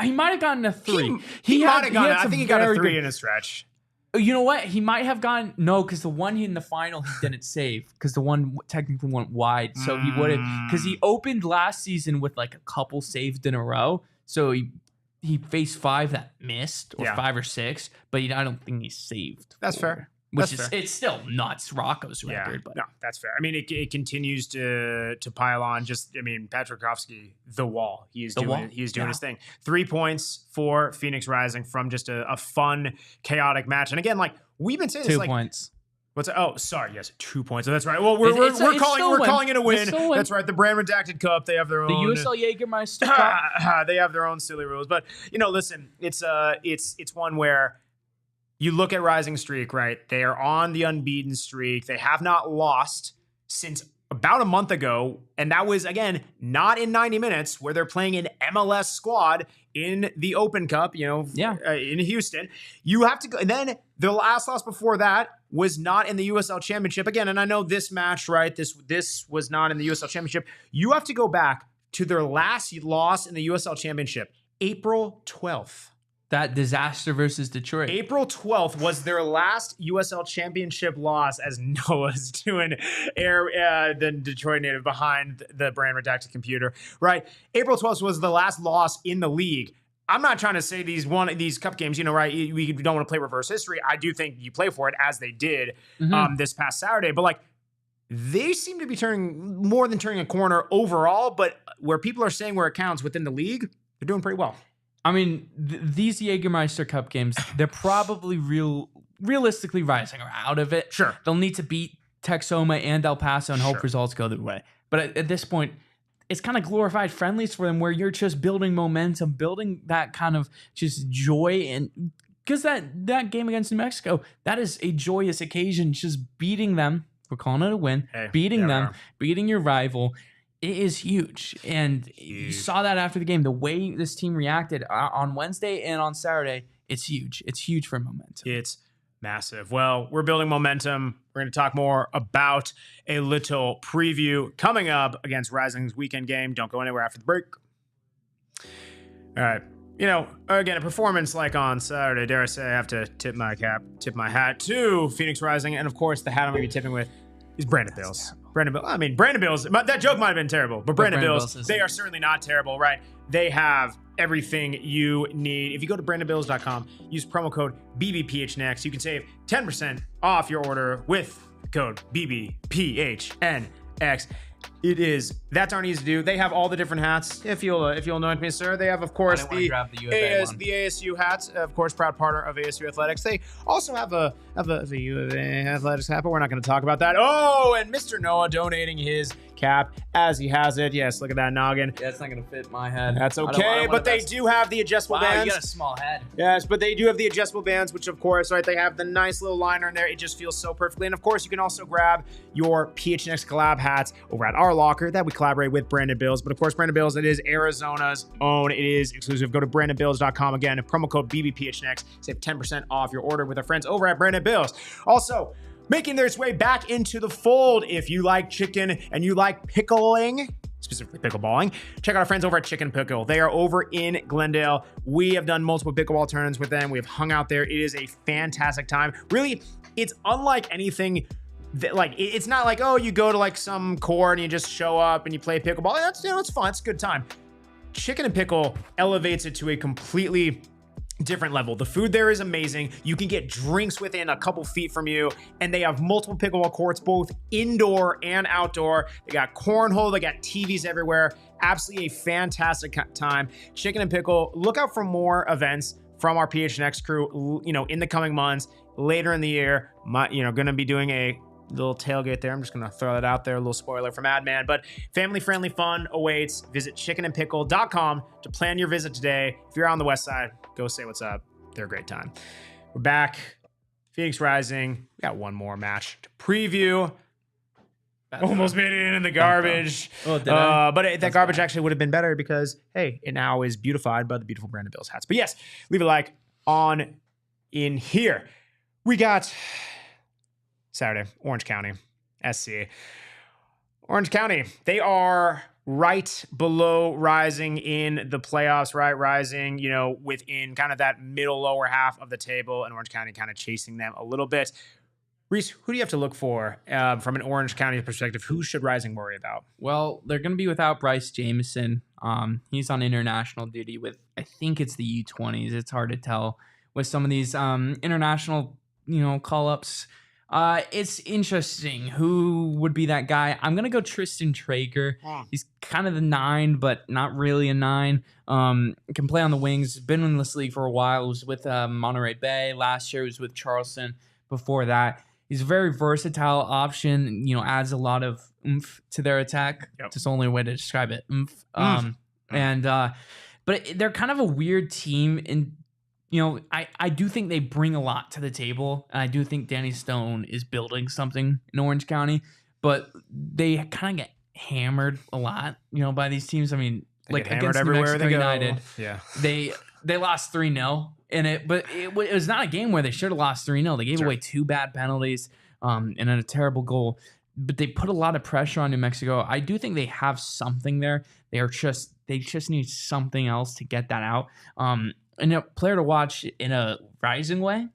He might have gotten a 3. He might have gotten. I think he got a 3 in a stretch. You know what? He might have gone because the one in the final he didn't save because the one technically went wide. So he would have, because he opened last season with like a couple saved in a row. So he faced 5 that missed, or 5 or 6, but I don't think he saved. That's 4. Fair. It's still nuts Rocco's record. But no, that's fair. I mean, it continues to pile on. Patrick Rakowski, the wall. He's doing his thing. 3 points for Phoenix Rising from just a fun, chaotic match. And again, like we've been saying, 2 points. What's that? Oh, sorry. Yes, 2 points. So that's right. Well, we're calling it a win. That's right. The Brand Redacted Cup. They have their own. The USL Jagermeister Cup. They have their own silly rules. But listen, it's one where you look at Rising streak, right? They are on the unbeaten streak. They have not lost since about a month ago. And that was, again, not in 90 minutes, where they're playing an MLS squad in the Open Cup, in Houston. You have to go. And then the last loss before that was not in the USL Championship. Again, and I know this match, right? This was not in the USL Championship. You have to go back to their last loss in the USL Championship, April 12th. That disaster versus Detroit. April 12th was their last USL Championship loss, as Noah's doing the Detroit native behind the Brand Redacted computer, right? April 12th was the last loss in the league. I'm not trying to say these cup games, right? We don't want to play reverse history. I do think you play for it, as they did this past Saturday. But like, they seem to be turning a corner overall. But where people are saying where it counts within the league, they're doing pretty well. I mean, these Jagermeister Cup games, they're probably realistically Rising are out of it. Sure. They'll need to beat Texoma and El Paso and hope results go their way. But at this point, it's kind of glorified friendlies for them, where you're just building momentum, building that kind of just joy. And because that game against New Mexico, that is a joyous occasion, just beating them. We're calling it a win. Beating them, beating your rival. It is huge. And you saw that after the game. The way this team reacted on Wednesday and on Saturday, it's huge. It's huge for momentum. It's massive. Well, we're building momentum. We're going to talk more about a little preview coming up against Rising's weekend game. Don't go anywhere after the break. All right. Again, a performance like on Saturday, dare I say, I have to tip my hat to Phoenix Rising. And of course, the hat I'm going to be tipping with is Brandon Bills. Brandon Bills, that joke might have been terrible, but Brandon Bills, they are certainly not terrible, right? They have everything you need. If you go to brandonbills.com, use promo code BBPHNext, you can save 10% off your order with the code BBPHNXT. X. That's aren't easy to do. They have all the different hats. If you'll anoint me, sir. They have, of course, the ASU hats. Of course, proud partner of ASU Athletics. They also have a U of A Athletics hat, but we're not going to talk about that. Oh, and Mr. Noah donating his cap as he has it. Yes, look at that noggin. Yeah, it's not going to fit my head. That's okay, but they do have the adjustable bands. You got a small head. Yes, but they do have the adjustable bands, which, of course, right, they have the nice little liner in there. It just feels so perfectly. And, of course, you can also grab your PHNX collab hats over at our locker that we collaborate with Brandon Bills. But, of course, Brandon Bills, it is Arizona's own. It is exclusive. Go to brandonbills.com. Again, promo code BBPHNX. Save 10% off your order with our friends over at Brandon Bills. Also, making their way back into the fold. If you like chicken and you like pickling, specifically pickleballing, check out our friends over at Chicken Pickle. They are over in Glendale. We have done multiple pickleball tournaments with them. We have hung out there. It is a fantastic time. Really, it's unlike anything that, like, it's not like, oh, you go to like some court and you just show up and you play pickleball. That's, it's fun. It's a good time. Chicken and Pickle elevates it to a completely different level. The food there is amazing. You can get drinks within a couple feet from you, and they have multiple pickleball courts, both indoor and outdoor. They got cornhole, they got TVs everywhere. Absolutely a fantastic time. Chicken and Pickle, look out for more events from our PHNX crew, in the coming months, later in the year. Going to be doing a little tailgate there. I'm just going to throw that out there. A little spoiler from Adman, but family-friendly fun awaits. Visit chickenandpickle.com to plan your visit today. If you're on the west side, go say what's up. They're a great time. We're back. Phoenix Rising. We got one more match to preview. Almost made it in the garbage. Oh, did I? But that garbage actually would have been better because, hey, it now is beautified by the beautiful Brandon Bills hats. But yes, leave a like on in here. We got Saturday, Orange County, SC. Orange County, they are right below Rising in the playoffs, right? Rising, within kind of that middle lower half of the table, and Orange County kind of chasing them a little bit. Reese, who do you have to look for from an Orange County perspective? Who should Rising worry about? Well, they're going to be without Bryce Jameson. He's on international duty with, I think it's the U20s. It's hard to tell with some of these international, call-ups. It's interesting. Who would be that guy? I'm going to go Tristan Traeger. He's kind of the 9, but not really a 9. Can play on the wings. Been in this league for a while. Was with Monterey Bay. Last year was with Charleston. Before that, he's a very versatile option. Adds a lot of oomph to their attack. Yep. That's the only way to describe it. Oomph. But they're kind of a weird team in. I do think they bring a lot to the table. And I do think Danny Stone is building something in Orange County, but they kind of get hammered a lot, by these teams. I mean, like against New Mexico United, yeah, they lost 3-0 in it, but it was not a game where they should have lost 3-0. They gave away 2 bad penalties, and a terrible goal, but they put a lot of pressure on New Mexico. I do think they have something there. They just need something else to get that out. And a player to watch in a Rising way,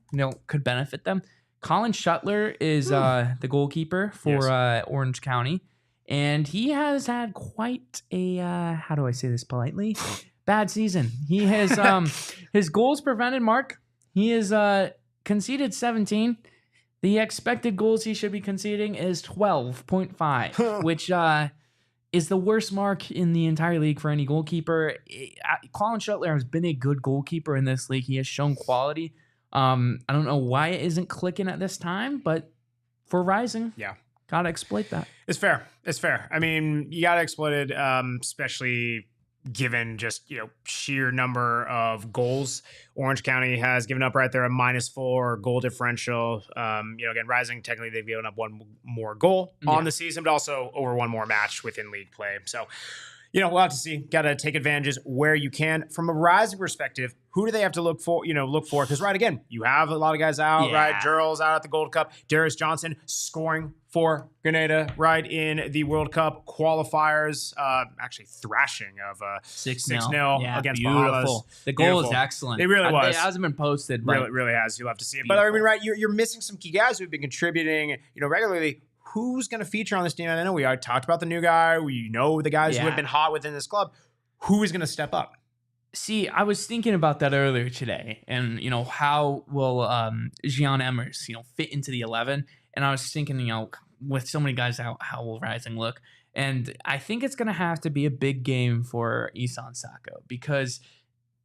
could benefit them. Colin Shuttler is the goalkeeper for Orange County, and he has had quite a how do I say this politely? Bad season. He has his goals prevented mark. He has conceded 17. The expected goals he should be conceding is 12.5, which is the worst mark in the entire league for any goalkeeper. Colin Shuttler has been a good goalkeeper in this league. He has shown quality. I don't know why it isn't clicking at this time, but for Rising, gotta exploit that. It's fair. I mean, you gotta exploit it, especially given just sheer number of goals. Orange County has given up right there a -4 goal differential. Again, Rising, technically they've given up one more goal on the season, but also over one more match within league play. So we'll have to see. Got to take advantages where you can. From a Rising perspective, who do they have to look for? Because again, you have a lot of guys out, right? Jearl's out at the Gold Cup. Darius Johnson scoring for Grenada, right, in the World Cup qualifiers. Actually thrashing of 6-0 against Bahamas. The goal is excellent. It really was. It hasn't been posted. But really has. You'll have to see it. But I mean, right, you're missing some key guys who've been contributing, regularly. Who's going to feature on this team? I know we already talked about the new guy. We know the guys who have been hot within this club. Who is going to step up? See, I was thinking about that earlier today, and how will Xian Emmers, fit into the 11? And I was thinking, with so many guys, how will Rising look? And I think it's going to have to be a big game for Isan Sako, because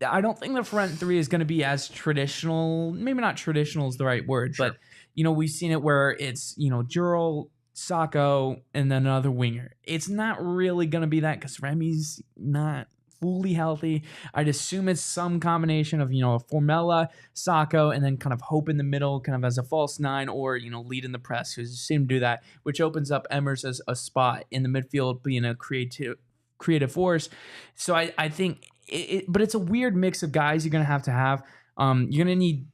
I don't think the front three is going to be as traditional. Maybe not traditional is the right word, Sure. but, we've seen it where it's, Jearl, Sako, and then another winger. It's not really going to be that because Remi's not fully healthy. I'd assume it's some combination of, a Formella, Sako, and then kind of Hope in the middle, kind of as a false nine, or, lead in the press, who's seem to do that, which opens up Emmers as a spot in the midfield, being a creative force. So I think but it's a weird mix of guys you're going to have. You're going to need,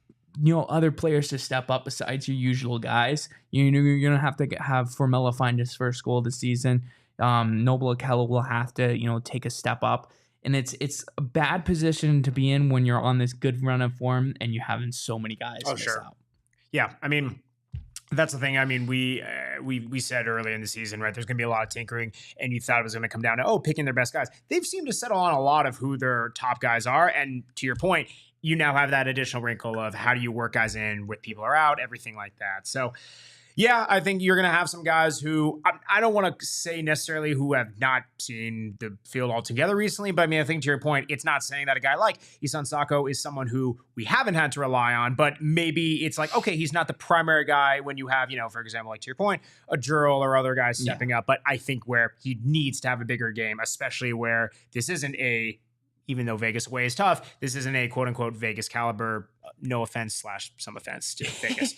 other players to step up besides your usual guys. You're going to have Formella find his first goal this season. Noble Akella will have to, take a step up. And it's a bad position to be in when you're on this good run of form and you're having so many guys miss out. Yeah, I mean, that's the thing. I mean, we said early in the season, right, there's going to be a lot of tinkering, and you thought it was going to come down to, picking their best guys. They've seemed to settle on a lot of who their top guys are, and to your point, you now have that additional wrinkle of how do you work guys in with people are out, everything like that. So, yeah, I think you're going to have some guys who, I don't want to say necessarily who have not seen the field altogether recently, but I mean, I think to your point, it's not saying that a guy like Isan Sako is someone who we haven't had to rely on, but maybe it's like, okay, he's not the primary guy when you have, for example, like to your point, a Jearl or other guys stepping up, but I think where he needs to have a bigger game, especially where this isn't even though Vegas away is tough, this isn't a quote unquote Vegas caliber, no offense / some offense to Vegas.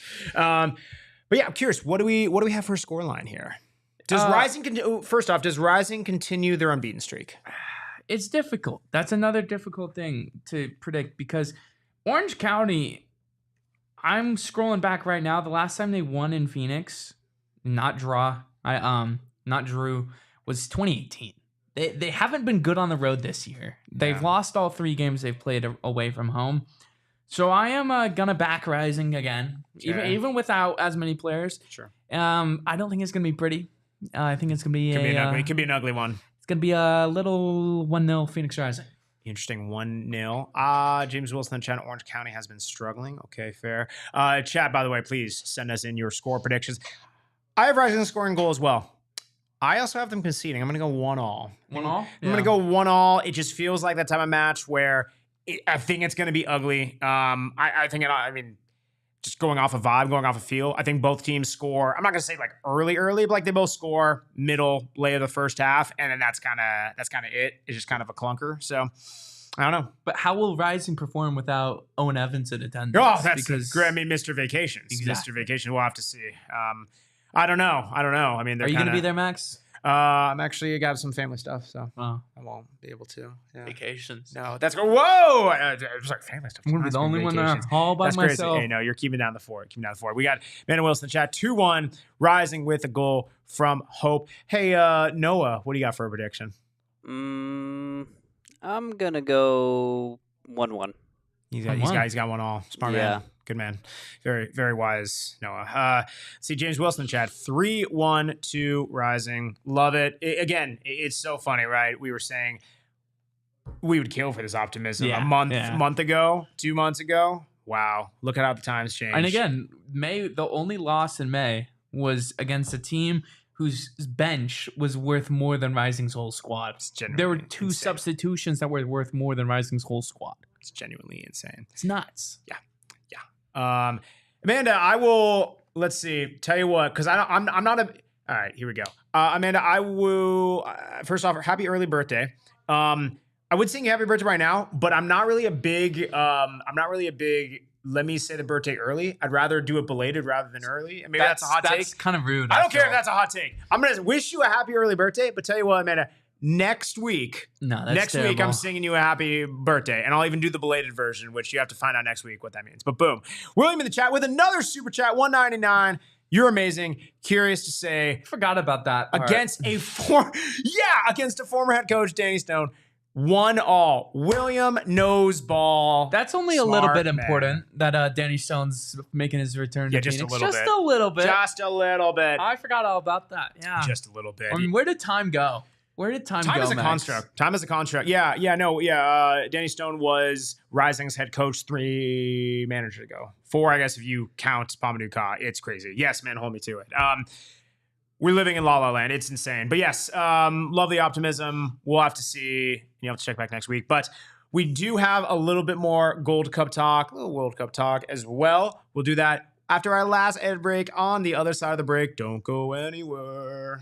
But yeah, I'm curious. What do we have for a scoreline here? Does Rising continue their unbeaten streak? It's difficult. That's another difficult thing to predict because Orange County, I'm scrolling back right now. The last time they won in Phoenix, not drew, was 2018. They haven't been good on the road this year. They've lost all 3 games they've played away from home. So I am gonna back Rising again, even without as many players. Sure. I don't think it's gonna be pretty. I think it's gonna be it could be an ugly one. It's gonna be a little 1-0 Phoenix Rising. Interesting 1-0. James Wilson in chat. Orange County has been struggling. Okay, fair. Chat, by the way, please send us in your score predictions. I have Rising scoring goal as well. I also have them conceding. I'm gonna go 1-1. 1-1? I'm gonna go 1-1. It just feels like that type of match where I think it's going to be ugly. I mean, just going off of vibe, going off of feel, I think both teams score. I'm not going to say like early, but like they both score middle, late of the first half, and then that's kind of it. It's just kind of a clunker. So I don't know. But how will Rising perform without Owen Evans in attendance? Oh, that's great. I mean, Mr. Vacations. Exactly. Mr. Vacation. We'll have to see. I don't know. I mean, are you going to be there, Max? I'm actually got some family stuff, so I won't be able to. Yeah. Vacations. No, that's whoa! It's like family stuff. I'm gonna be the only one there all by myself. Crazy. Hey, no, you're keeping down the fort. We got Amanda Wilson in chat 2-1, Rising with a goal from Hope. Hey, Noah, what do you got for a prediction? I'm gonna go 1-1. He's got one all. Smart man. Good man. Very, very wise, Noah. See, James Wilson in chat. 3-1 to Rising. Love it. It's so funny, right? We were saying we would kill for this optimism a month ago, 2 months ago. Wow. Look at how the times changed. And again, the only loss in May was against a team whose bench was worth more than Rising's whole squad. There were 2 substitutions that were worth more than Rising's whole squad. It's genuinely insane. It's nuts. Yeah. Amanda, I will, let's see, tell you what, because I'm not a, all right, here we go. Amanda, I will, first off, happy early birthday. I would sing happy birthday right now, but I'm not really a big, let me say the birthday early. I'd rather do it belated rather than early. And maybe that's a hot take. That's kind of rude. I don't care if that's a hot take. I'm going to wish you a happy early birthday, but tell you what, Amanda, next week, I'm singing you a happy birthday, and I'll even do the belated version, which you have to find out next week what that means. But boom, William in the chat with another super chat, $1.99. You're amazing. Curious to say, forgot about that part. Against a former head coach, Danny Stone. 1-1. William knows ball. That's only a little bit important that Danny Stone's making his return to Phoenix. Just a little bit. I forgot all about that. Yeah. Just a little bit. I mean, where did time go? Time is a construct. Time is a construct. Danny Stone was Rising's head coach 3 managers ago. 4, I guess, if you count Pa-Modou Kah. It's crazy. Yes, man, hold me to it. we're living in La La Land. It's insane. But yes, love the optimism. We'll have to see. You have to check back next week. But we do have a little bit more Gold Cup talk, a little World Cup talk as well. We'll do that after our last ad break. On the other side of the break, don't go anywhere.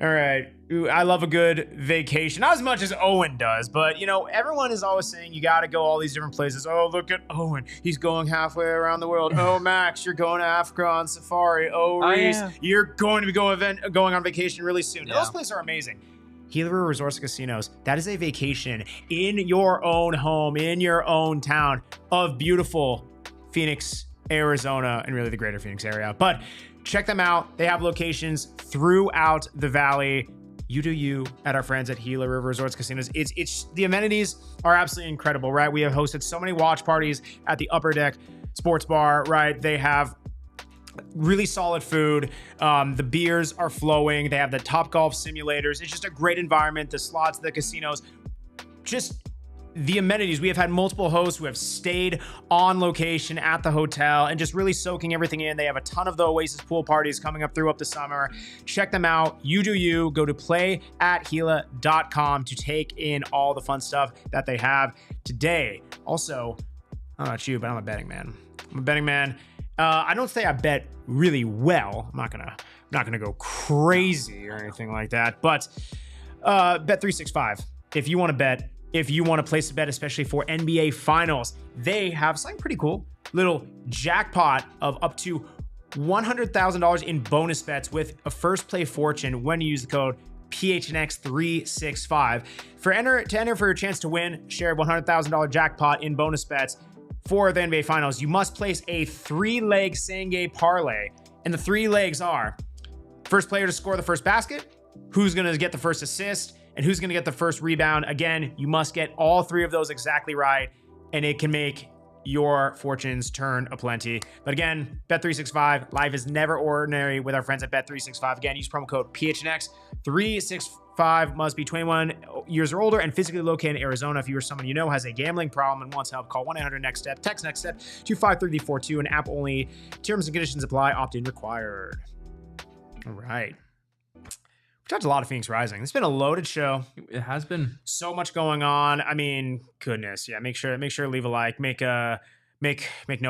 All right. Ooh, I love a good vacation. Not as much as Owen does, but, you know, everyone is always saying you got to go all these different places. Oh, look at Owen. He's going halfway around the world. Oh, Max, you're going to Africa on safari. Oh, Rees, you're going to be going on vacation really soon. Yeah. Those places are amazing. Gila River Resorts and Casinos, that is a vacation in your own home, in your own town of beautiful Phoenix, Arizona, and really the greater Phoenix area. But check them out. They have locations throughout the valley. You do you at our friends at Gila River Resorts Casinos. It's the amenities are absolutely incredible, right? We have hosted so many watch parties at the Upper Deck Sports Bar, right? They have really solid food. The beers are flowing. They have the Top Golf simulators. It's just a great environment. The slots, the casinos, just the amenities. We have had multiple hosts who have stayed on location at the hotel and just really soaking everything in. They have a ton of the Oasis pool parties coming up the summer. Check them out. You do you. Go to play@gila.com to take in all the fun stuff that they have today. Also, I don't know about you, but I'm a betting man. I don't say I bet really well. I'm not gonna go crazy or anything like that. But Bet365. If you want to bet, if you want to place a bet, especially for NBA Finals, they have something pretty cool. Little jackpot of up to $100,000 in bonus bets with a first play fortune when you use the code PHNX365. To enter for your chance to win, share $100,000 jackpot in bonus bets for the NBA Finals, you must place a 3-leg same-game parlay. And the 3 legs are first player to score the first basket, who's going to get the first assist, and who's going to get the first rebound. Again, you must get all 3 of those exactly right, and it can make your fortunes turn aplenty. But again, Bet365, life is never ordinary with our friends at Bet365. Again, use promo code PHNX365. Must be 21 years or older and physically located in Arizona. If you or someone you know has a gambling problem and wants help, call 1-800-NEXT-STEP. Text NEXT STEP to 53342. An app only. Terms and conditions apply. Opt-in required. All right. We talked a lot of Phoenix Rising. It's been a loaded show. It has been. So much going on. I mean, goodness. Yeah, make sure to leave a like. Make Noah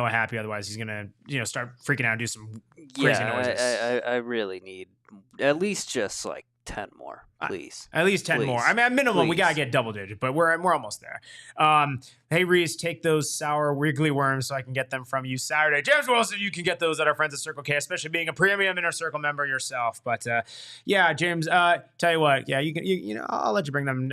happy. Otherwise, he's gonna start freaking out and do some crazy noises. I really need at least just like 10 more, please. At least 10 more. I mean, at minimum, we gotta get double digit, but we're almost there. Hey, Rees, take those sour wiggly worms so I can get them from you Saturday. James Wilson, you can get those at our friends at Circle K, especially being a premium Inner Circle member yourself. But yeah, James, tell you what, yeah, I'll let you bring them.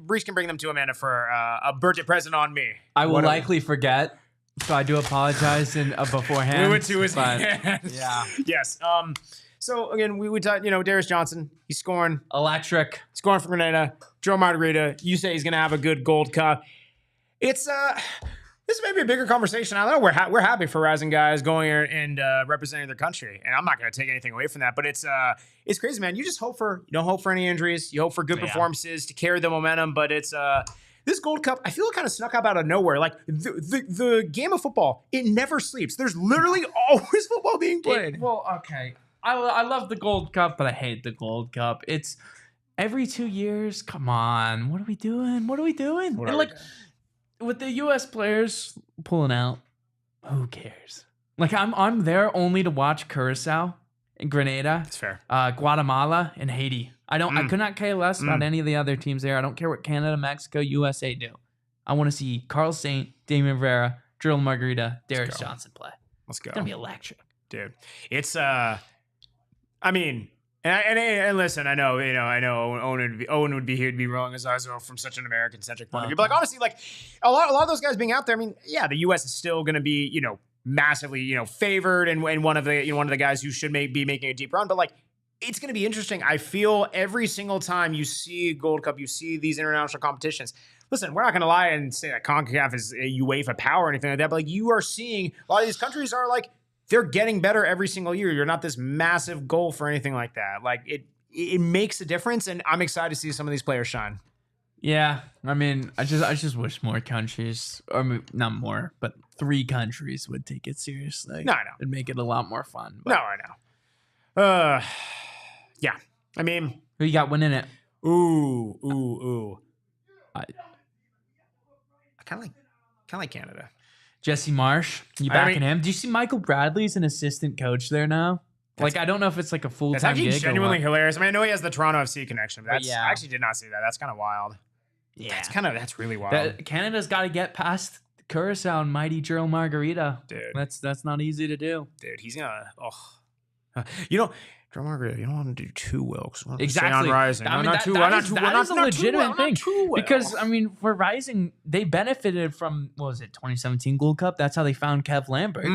Rees can bring them to Amanda for a birthday present on me. I will likely forget. So I do apologize beforehand. We went to his hands. Yeah. Yes. So again, we talked, Darius Johnson, he's scoring. Electric. Scoring for Grenada. Jearl Margaritha, you say he's going to have a good Gold Cup. It's, this may be a bigger conversation. I don't know. We're happy for Rising guys going here and representing their country. And I'm not going to take anything away from that, but it's crazy, man. You just you don't hope for any injuries. You hope for good performances to carry the momentum, but it's, this Gold Cup, I feel it kind of snuck up out of nowhere. Like the game of football, it never sleeps. There's literally always football being played. Okay. I love the Gold Cup, but I hate the Gold Cup. It's every 2 years. Come on. What are we doing? With the U.S. players pulling out, who cares? Like, I'm there only to watch Curacao and Grenada. That's fair. Guatemala and Haiti. I could not care less about any of the other teams there. I don't care what Canada, Mexico, USA do. I want to see Carl Saint, Damian Rivera, Jearl Margaritha, Darius Johnson play. Let's go. It's gonna be electric, dude. It's I mean, and listen, I know Owen would be here to be rolling his eyes from such an American-centric point of view. But like, honestly, like a lot of those guys being out there, I mean, yeah, the U.S. is still going to be, massively, favored and one of the guys who should be making a deep run. But like, it's going to be interesting. I feel every single time you see Gold Cup, you see these international competitions. Listen, we're not going to lie and say that CONCACAF is a UEFA power or anything like that. But like, you are seeing a lot of these countries are like, they're getting better every single year. You're not this massive goal for anything like that. Like it makes a difference, and I'm excited to see some of these players shine. Yeah, I mean, I just wish more countries, or not more, but 3 countries would take it seriously. No, I know. It'd make it a lot more fun. But. No, I know. Yeah. I mean, who you got winning it? Ooh. I kind of like Canada. Jesse Marsh, you backing him? Do you see Michael Bradley's an assistant coach there now? Like, I don't know if it's like a full-time That's actually gig genuinely hilarious. I mean, I know he has the Toronto FC connection, but yeah. I actually did not see that. That's kind of wild. Yeah. That's really wild. Canada's got to get past Curacao and mighty Jearl Margaritha. Dude. That's not easy to do. Dude, he's going to, Jearl Margaritha, you don't want to do too well. Exactly. On Rising. I mean, that is a legitimate thing. Because, I mean, for Rising, they benefited from, 2017 Gold Cup? That's how they found Kev Lambert.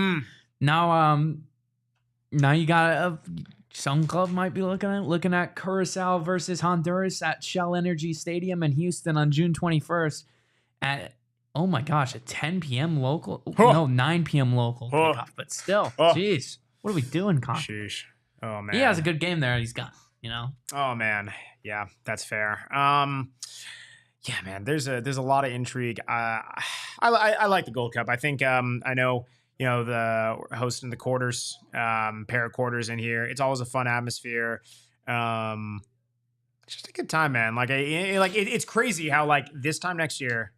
Now you got some club might be looking at Curacao versus Honduras at Shell Energy Stadium in Houston on June 21st at, oh my gosh, at 10 p.m. local. No, 9 p.m. local kickoff, but still, jeez. What are we doing, Con? Sheesh. Oh, man. He has a good game there. He's got, Oh, man. Yeah, that's fair. Yeah, man, there's a lot of intrigue. I like the Gold Cup. I think, I know, the hosting the quarters, pair of quarters in here. It's always a fun atmosphere. It's just a good time, man. Like, it's crazy how, like, this time next year,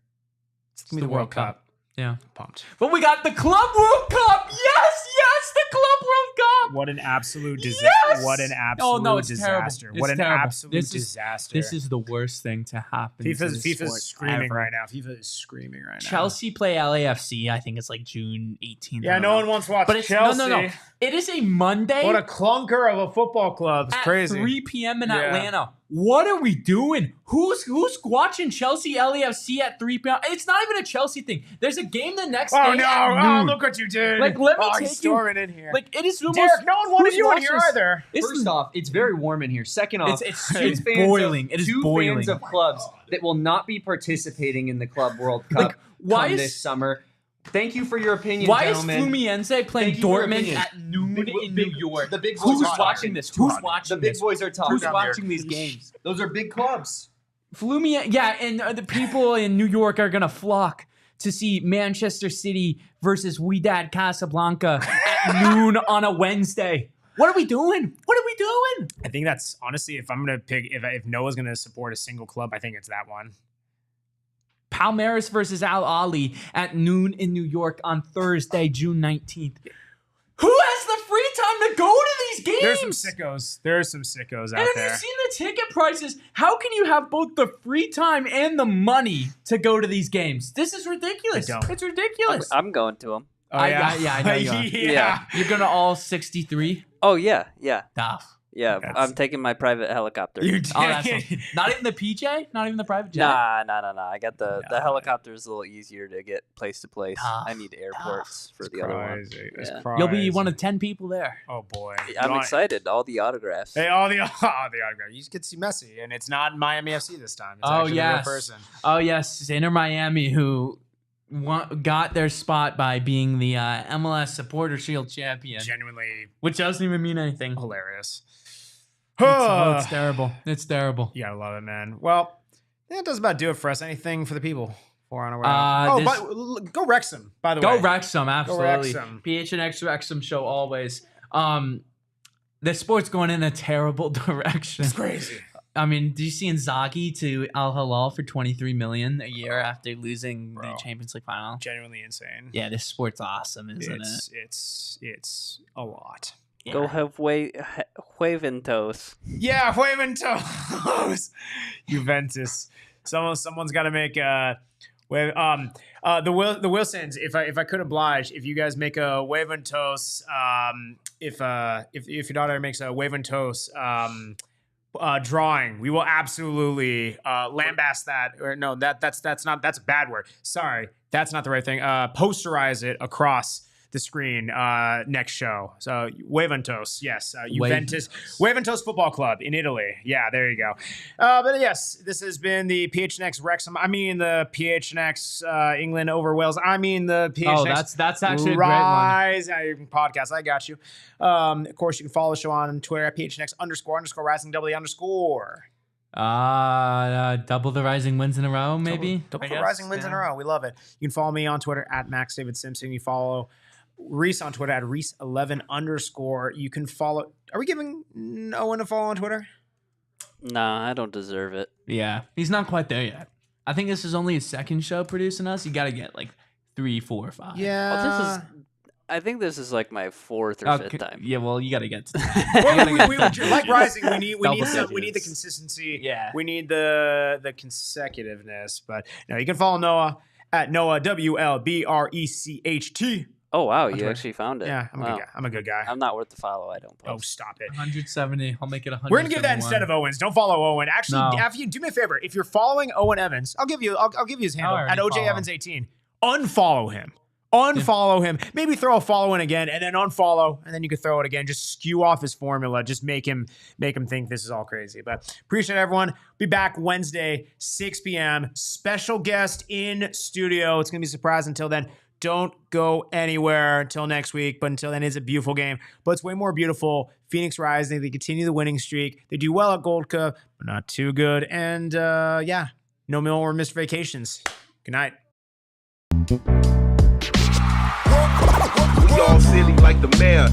it's gonna be the World Cup. Yeah. Pumped. But we got the Club World Cup. Yes, the Club World Cup. What an absolute disaster. Yes! What an absolute disaster. Terrible. What an terrible. absolute disaster. This is the worst thing to happen. FIFA's screaming right now. FIFA is screaming right now. Chelsea play LAFC. I think it's like June 18th. Yeah, no one wants to watch Chelsea. No. It is a Monday. What a clunker of a football club. It's crazy. 3 p.m. in Atlanta. What are we doing? Who's watching Chelsea LAFC at 3 p.m.? It's not even a Chelsea thing. There's a game the next day. Oh, no. Look what you did. Like, let me take you. In here. Like, it is almost. Derek, no one wanted you in here either. First off, it's very warm in here. Second off, it's boiling. It is boiling. Fans of clubs that will not be participating in the Club World Cup this summer. Thank you for your opinion, gentlemen. Why is Fluminense playing Dortmund at noon in New York? The big boys Who's watching this? Who's watching this? The big boys are talking. Who's watching these games? Those are big clubs. Fluminense, and the people in New York are going to flock to see Manchester City versus Wydad Casablanca at noon on a Wednesday. What are we doing? I think that's, honestly, if I'm going to pick, if Noah's going to support a single club, I think it's that one. Palmeiras versus Al-Ahly at noon in New York on Thursday, June 19th. Who has the free time to go to these games? There's some sickos out there. And have you seen the ticket prices? How can you have both the free time and the money to go to these games? This is ridiculous. It's ridiculous. I'm going to them. Oh, yeah, I know you are. Yeah. You're going to all 63? Oh, yeah. Yeah, I'm taking my private helicopter. That's not even the PJ? Not even the private jet? Nah. I got the helicopter is a little easier to get place to place. I need airports for the other one. Yeah. You'll be one of 10 people there. Oh boy, I'm excited. All the autographs. Hey, all the autographs. You just get to see Messi, and it's not Miami FC this time. It's actually a real person. Oh yes, Inter Miami, who got their spot by being the MLS Supporter Shield champion. Genuinely, which doesn't even mean anything. Hilarious. It's terrible. It's terrible. You gotta love it, man. Well, that does about do it for us. Anything for the people? Go Wrexham, by the way. Go Wrexham, absolutely. Go Wrexham. PHNX Wrexham show always. The sport's going in a terrible direction. It's crazy. I mean, do you see Inzaghi to Al Hilal for $23 million a year after losing the Champions League final? Genuinely insane. Yeah, this sport's awesome, isn't it? It's a lot. Yeah. Go have Juventus. Yeah, Juventus. Juventus. Someone's got to make the Wilsons. If I could oblige, if you guys make a Juventus, if your daughter makes a Juventus drawing, we will absolutely lambast that. Or no, that's a bad word. Sorry, that's not the right thing. Posterize it across the screen next show. So Juventus, yes, Juventus Football Club in Italy. Yeah, there you go. But yes, this has been the PHNX Wrexham. I mean the PHNX England over Wales. I mean the PHNX. That's actually Rise a great one. Podcast. I got you. Of course, you can follow the show on Twitter at PHNX__rising W_. Double the rising wins in a row, maybe. Double the rising wins in a row. We love it. You can follow me on Twitter at Max David Simpson. You follow Rees on Twitter at Rees11_. You can follow. Are we giving Owen a follow on Twitter? Nah, I don't deserve it. Yeah, he's not quite there yet. I think this is only his second show producing us. You got to get like 3, 4, 5. Yeah. Well, I think this is like my 4th or 5th time. Yeah, well, you got to get to that. we like Rising. We need the consistency. Yeah. We need the consecutiveness. But no, you can follow Noah at Noah WLBRECHT. Oh wow, you actually found it. Yeah, I'm a good guy. I'm not worth the follow. I don't post. Oh, stop it. 170. I'll make it 100. We're gonna give that instead of Owens. Don't follow Owen. Actually, after you do me a favor, if you're following Owen Evans, I'll give you his handle at OJ Evans 18. Unfollow him. Unfollow him. Maybe throw a follow in again, and then unfollow, and then you can throw it again. Just skew off his formula. Just make him think this is all crazy. But appreciate everyone. Be back Wednesday, 6 p.m. Special guest in studio. It's gonna be a surprise. Until then, don't go anywhere until next week. But until then, it's a beautiful game. But it's way more beautiful. Phoenix Rising. They continue the winning streak. They do well at Gold Cup, but not too good. And no more missed vacations. Good night. We all silly like the mayor.